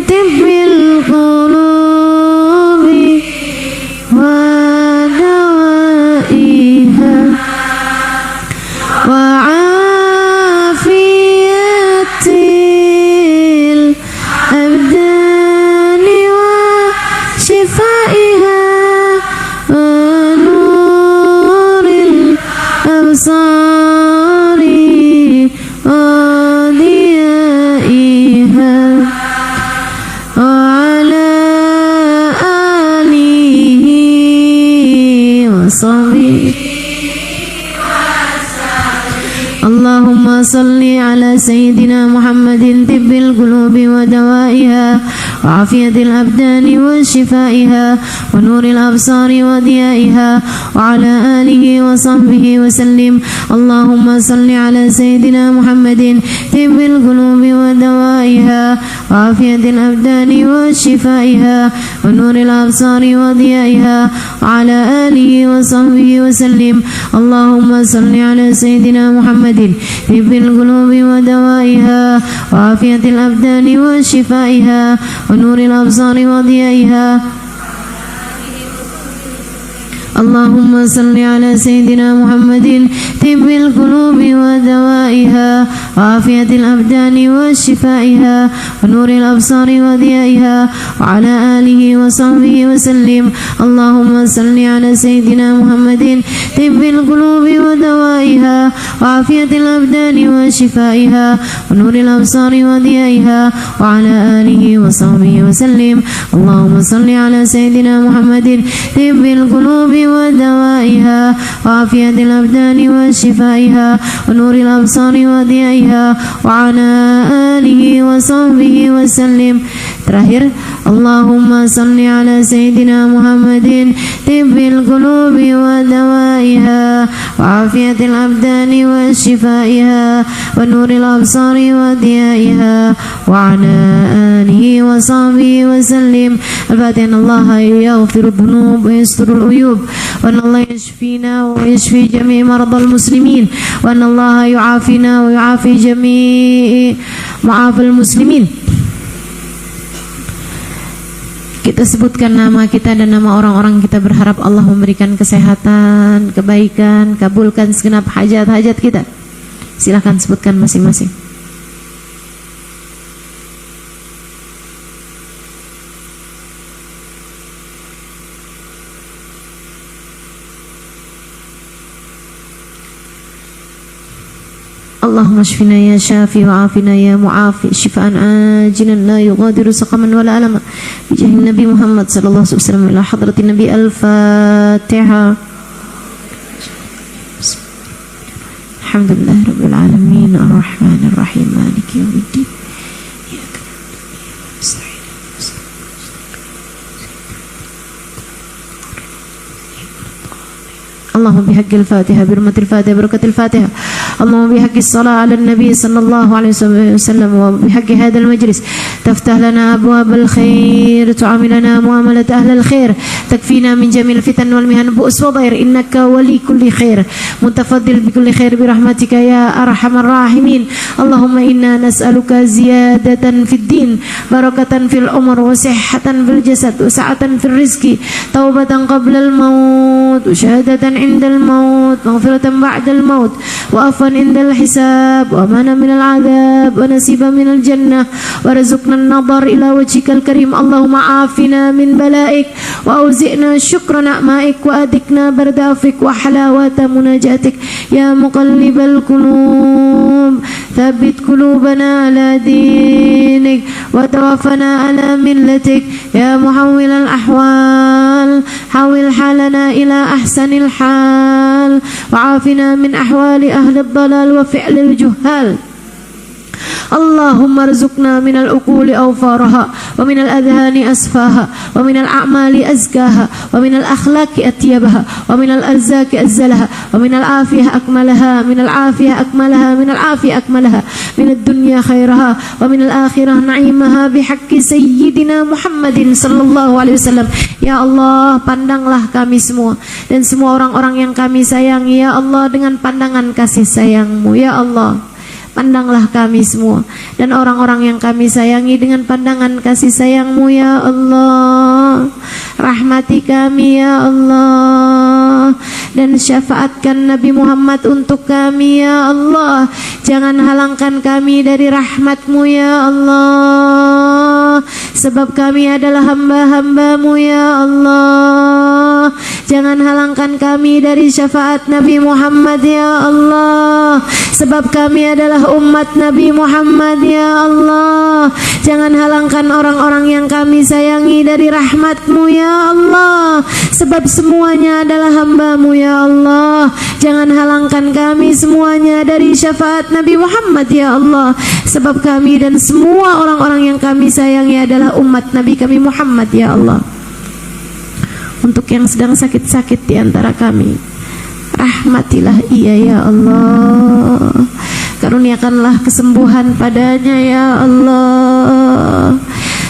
tibbil qulubi wa dawaiha wa afiyatil abdani wa shifaiha wa nuril absari wa diyaiha wa ala alihi wa sahbihi. Allahumma salli ala sayyidina Muhammadin tibbil qulubi wa dawaiha wa afiyatil abdani wa shifaiha wa nuril absari wa diyaiha wa ala alihi wa sahbihi wa sallim. Allahumma salli ala sayyidina Muhammadin tibbil qulubi wa dawaiha wa afiyatil abdani wa shifaiha wa nuril absari wa diyaiha wa ala alihi wa sahbihi wa sallim. Allahumma salli ala sayyidina Muhammadin طب القلوب ودوائها وعافية الأبدان وشفائها ونور الأبصار وضيائها. اللهم صل على سيدنا محمد طب القلوب ودوائها وعافية الأبدان وشفائها ونور الأبصار وضيائها وعلى آله وصحبه وسلم. اللهم صل على سيدنا محمد طب القلوب ودوائها وعافية الأبدان وشفائها ونور الأبصار وضيائها وعلى آله وصحبه وسلم. اللهم صل على سيدنا محمد طب القلوب ودوائها وعافية الأبدان وشفائها ونور الأبصار وضيائها وعلى آله وصحبه وسلم. Terakhir, Allahumma salli ala sayyidina Muhammadin tibbil qulubi wa dawaiha wa afiyatil abdani wa shifaiha wa nuril absari wa diyaiha wa ala alihi wa sahbihi wa sallim. Al-Fatiha. Allah yaghfiru dhunub wa yasturul uyub wa Allah yashfina wa yashfi jami' maradal muslimin wa Allah yu'afina wa yu'afi jami' mu'afal muslimin. Kita sebutkan nama kita dan nama orang-orang kita, berharap Allah memberikan kesehatan, kebaikan, kabulkan segenap hajat-hajat kita. Silakan sebutkan masing-masing. Allahumma shfina ya syafi wa afina ya mu'afi shifaan ajinan la yughadiru saqaman wala alama bijahin Nabi Muhammad sallallahu alaihi wasallam ila hadratin Nabi. Al-Fatihah. Alhamdulillahi rabbil alamin arrahmanir rahim maliki yaumiddin. اللهم بحق الفاتحة برمة الفاتحة بركة الفاتحة اللهم بحق الصلاة على النبي صلى الله عليه وسلم وبحق هذا المجلس تفتح لنا أبواب الخير تعاملنا معاملة أهل الخير تكفينا من جميع الفتن والمهن بؤس وضير إنك ولي كل خير متفضل بكل خير برحمتك يا أرحم الراحمين. اللهم إنا نسألك زيادة في الدين بركة في العمر وصحة في الجسد وسعة في الرزق توبة قبل الموت وشهادة عند الموت مغفرة بعد الموت وعفوا عند الحساب وأمانا من العذاب ونصيبا من الجنة ورزقنا النظر إلى وجهك الكريم. اللهم عافنا من بلائك وأوزئنا شكر نعمائك وأذقنا برد عفوك وحلاوة مناجاتك يا مقلب القلوب ثبت قلوبنا على دينك وتوفنا على ملتك يا محول الأحوال حول حالنا إلى أحسن الحال وعافنا من أحوال أهل الضلال وفعل الجهال. اللهم ارزقنا من العقول أوفارها ومن الأذهان أسفاها ومن الأعمال أزكاها ومن الأخلاق أطيبها ومن الأرزاق أزلها ومن العافية أكملها من العافية أكملها من العافية أكملها من الدنيا خيرها ومن الآخرة نعيمها بحق سيدنا محمد صلى الله عليه وسلم. Ya Allah, pandanglah kami semua dan semua orang-orang yang kami sayangi ya Allah dengan pandangan kasih sayang-Mu ya Allah. Pandanglah kami semua dan orang-orang yang kami sayangi dengan pandangan kasih sayang-Mu ya Allah. Rahmati kami ya Allah dan syafaatkan Nabi Muhammad untuk kami ya Allah. Jangan halangkan kami dari rahmat-Mu ya Allah, sebab kami adalah hamba-hamba-Mu ya Allah. Jangan halangkan kami dari syafaat Nabi Muhammad ya Allah, sebab kami adalah umat Nabi Muhammad ya Allah. Jangan halangkan orang-orang yang kami sayangi dari rahmat-Mu ya Allah, sebab semuanya adalah hamba-Mu ya Allah. Jangan halangkan kami semuanya dari syafaat Nabi Muhammad ya Allah, sebab kami dan semua orang-orang yang kami sayangi adalah umat Nabi kami Muhammad ya Allah. Untuk yang sedang sakit-sakit di antara kami, rahmatilah ia ya Allah. Karuniakanlah kesembuhan padanya ya Allah.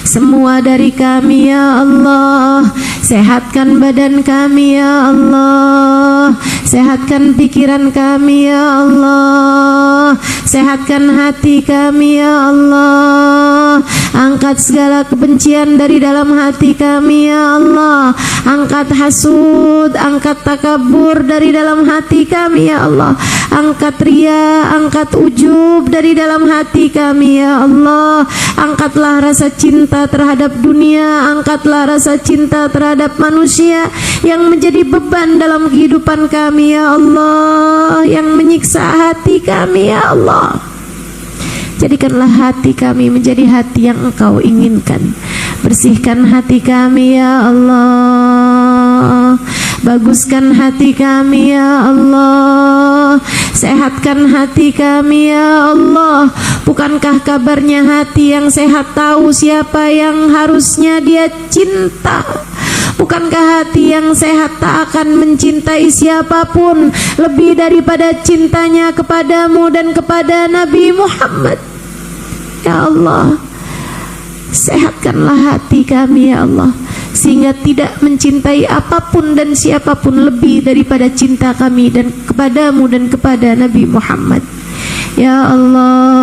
Semua dari kami ya Allah, sehatkan badan kami ya Allah, sehatkan pikiran kami ya Allah, sehatkan hati kami ya Allah. Angkat segala kebencian dari dalam hati kami ya Allah. Angkat hasud, angkat takabur dari dalam hati kami ya Allah. Angkat ria, angkat ujub dari dalam hati kami ya Allah. Angkatlah rasa cinta terhadap dunia, angkatlah rasa cinta terhadap manusia yang menjadi beban dalam kehidupan kami ya Allah, yang menyiksa hati kami ya Allah. Jadikanlah hati kami menjadi hati yang Engkau inginkan. Bersihkan hati kami ya Allah, baguskan hati kami ya Allah, sehatkan hati kami ya Allah. Bukankah kabarnya hati yang sehat tahu siapa yang harusnya dia cinta? Bukankah hati yang sehat tak akan mencintai siapapun lebih daripada cintanya kepadamu dan kepada Nabi Muhammad? Ya Allah, sehatkanlah hati kami ya Allah, sehingga tidak mencintai apapun dan siapapun lebih daripada cinta kami dan kepadamu dan kepada Nabi Muhammad. Ya Allah,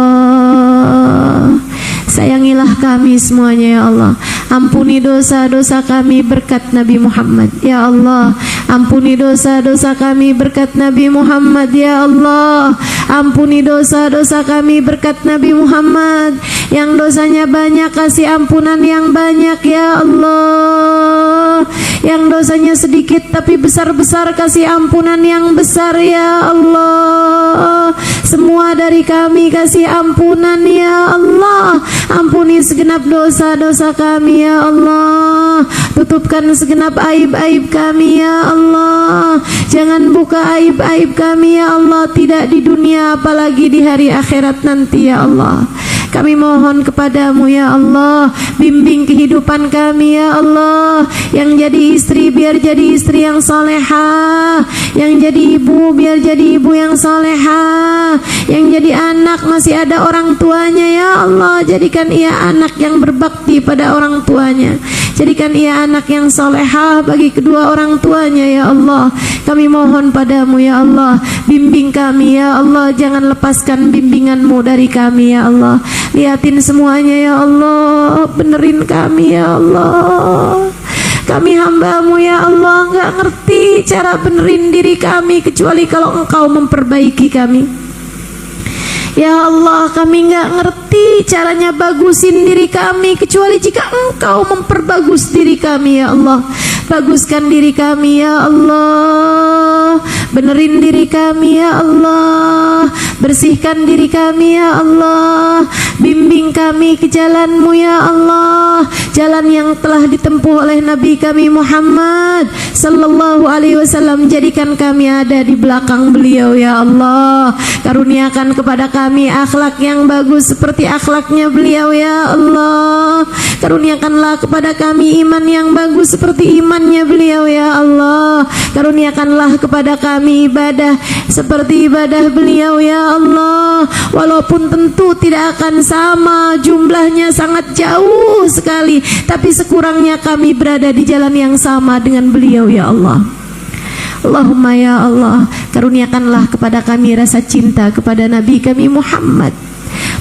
sayangilah kami semuanya ya Allah. Ampuni dosa-dosa kami berkat Nabi Muhammad ya Allah. Ampuni dosa-dosa kami berkat Nabi Muhammad ya Allah. Ampuni dosa-dosa kami berkat Nabi Muhammad. Yang dosanya banyak kasih ampunan yang banyak ya Allah. Yang dosanya sedikit tapi besar-besar, kasih ampunan yang besar ya Allah. Semua dari kami kasih ampunan ya Allah. Ampuni segenap dosa-dosa kami ya Allah. Tutupkan segenap aib-aib kami ya Allah. Jangan buka aib-aib kami ya Allah, tidak di dunia apalagi di hari akhirat nanti ya Allah. Kami mohon kepadamu ya Allah, bimbing kehidupan kami ya Allah. Yang jadi istri biar jadi istri yang salehah, yang jadi ibu biar jadi ibu yang salehah, yang jadi anak masih ada orang tuanya ya Allah, jadikan ia anak yang berbakti pada orang tuanya. Jadikan ia anak yang salehah bagi kedua orang tuanya ya Allah. Kami mohon padamu ya Allah, bimbing kami ya Allah, jangan lepaskan bimbinganmu dari kami ya Allah. Lihatin semuanya ya Allah, benerin kami ya Allah. Kami hambamu ya Allah, nggak ngerti cara benerin diri kami kecuali kalau Engkau memperbaiki kami. Ya Allah, kami nggak ngerti caranya bagusin diri kami kecuali jika Engkau memperbagus diri kami ya Allah. Baguskan diri kami ya Allah, benerin diri kami ya Allah, bersihkan diri kami ya Allah, bimbing kami ke jalan-Mu ya Allah, jalan yang telah ditempuh oleh Nabi kami Muhammad sallallahu alaihi wasallam. Jadikan kami ada di belakang beliau ya Allah. Karuniakan kepada kami akhlak yang bagus seperti akhlaknya beliau ya Allah. Karuniakanlah kepada kami iman yang bagus seperti imannya beliau ya Allah. Karuniakanlah kepada kami ibadah seperti ibadah beliau ya Allah. Walaupun tentu tidak akan sama, jumlahnya sangat jauh sekali, tapi sekurangnya kami berada di jalan yang sama dengan beliau ya Allah. Allahumma ya Allah, karuniakanlah kepada kami rasa cinta kepada Nabi kami Muhammad,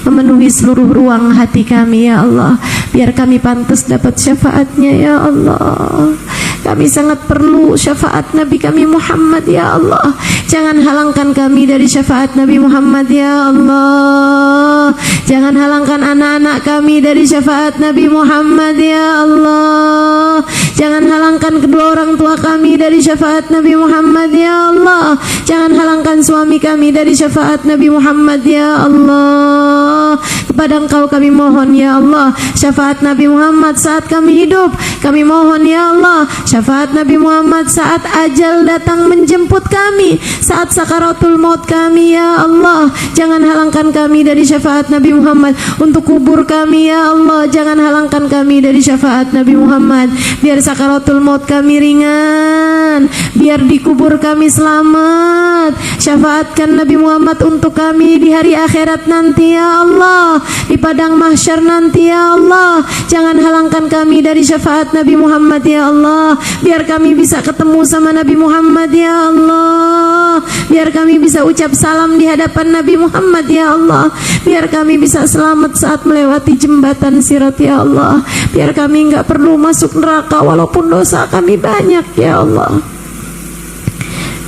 memenuhi seluruh ruang hati kami ya Allah, biar kami pantas dapat syafaatnya ya Allah. Kami sangat perlu syafaat Nabi kami Muhammad ya Allah. Jangan halangkan kami dari syafaat Nabi Muhammad ya Allah. Jangan halangkan anak-anak kami dari syafaat Nabi Muhammad ya Allah. Jangan halangkan kedua orang tua kami dari syafaat Nabi Muhammad ya Allah. Jangan halangkan suami kami dari syafaat Nabi Muhammad ya Allah. Kepada Engkau kami mohon ya Allah, syafaat Nabi Muhammad saat kami hidup. Kami mohon ya Allah, syafaat Nabi Muhammad saat ajal datang menjemput kami, saat sakaratul maut kami ya Allah. Jangan halangkan kami dari syafaat Nabi Muhammad untuk kubur kami ya Allah. Jangan halangkan kami dari syafaat Nabi Muhammad, biar sakaratul maut kami ringan, biar dikubur kami selamat. Syafaatkan Nabi Muhammad untuk kami di hari akhirat nanti ya Allah, di padang mahsyar nanti ya Allah. Jangan halangkan kami dari syafaat Nabi Muhammad ya Allah, biar kami bisa ketemu sama Nabi Muhammad ya Allah, biar kami bisa ucap salam di hadapan Nabi Muhammad ya Allah, biar kami bisa selamat saat melewati jembatan sirat ya Allah, biar kami nggak perlu masuk neraka walaupun dosa kami banyak ya Allah,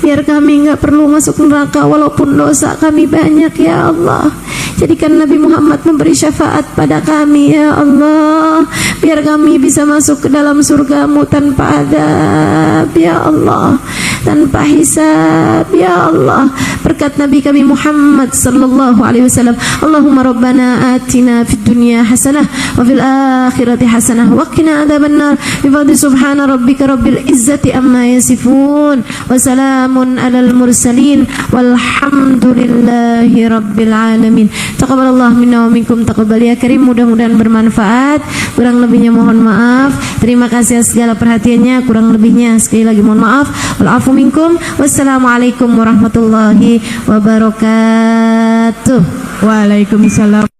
biar kami nggak perlu masuk neraka walaupun dosa kami banyak ya Allah. Jadikan Nabi Muhammad memberi syafaat pada kami ya Allah, biar kami bisa masuk ke dalam surga-Mu tanpa adab ya Allah, tanpa hisab ya Allah, berkat Nabi kami Muhammad sallallahu alaihi wasallam. Allahumma rabbana atina fid dunya hasanah wa fil akhirati hasanah wa qina adzabannar. Bi fadli subhana rabbika rabbil izzati amma yasifun wa salamun alal mursalin walhamdulillahi rabbil alamin. Taqabbalallahu minna wa minkum, taqabbal ya karim. Mudah-mudahan bermanfaat. Kurang lebihnya mohon maaf. Terima kasih atas segala perhatiannya. Kurang lebihnya sekali lagi mohon maaf. Wal afu minkum. Wassalamualaikum warahmatullahi wabarakatuh. Waalaikumsalam.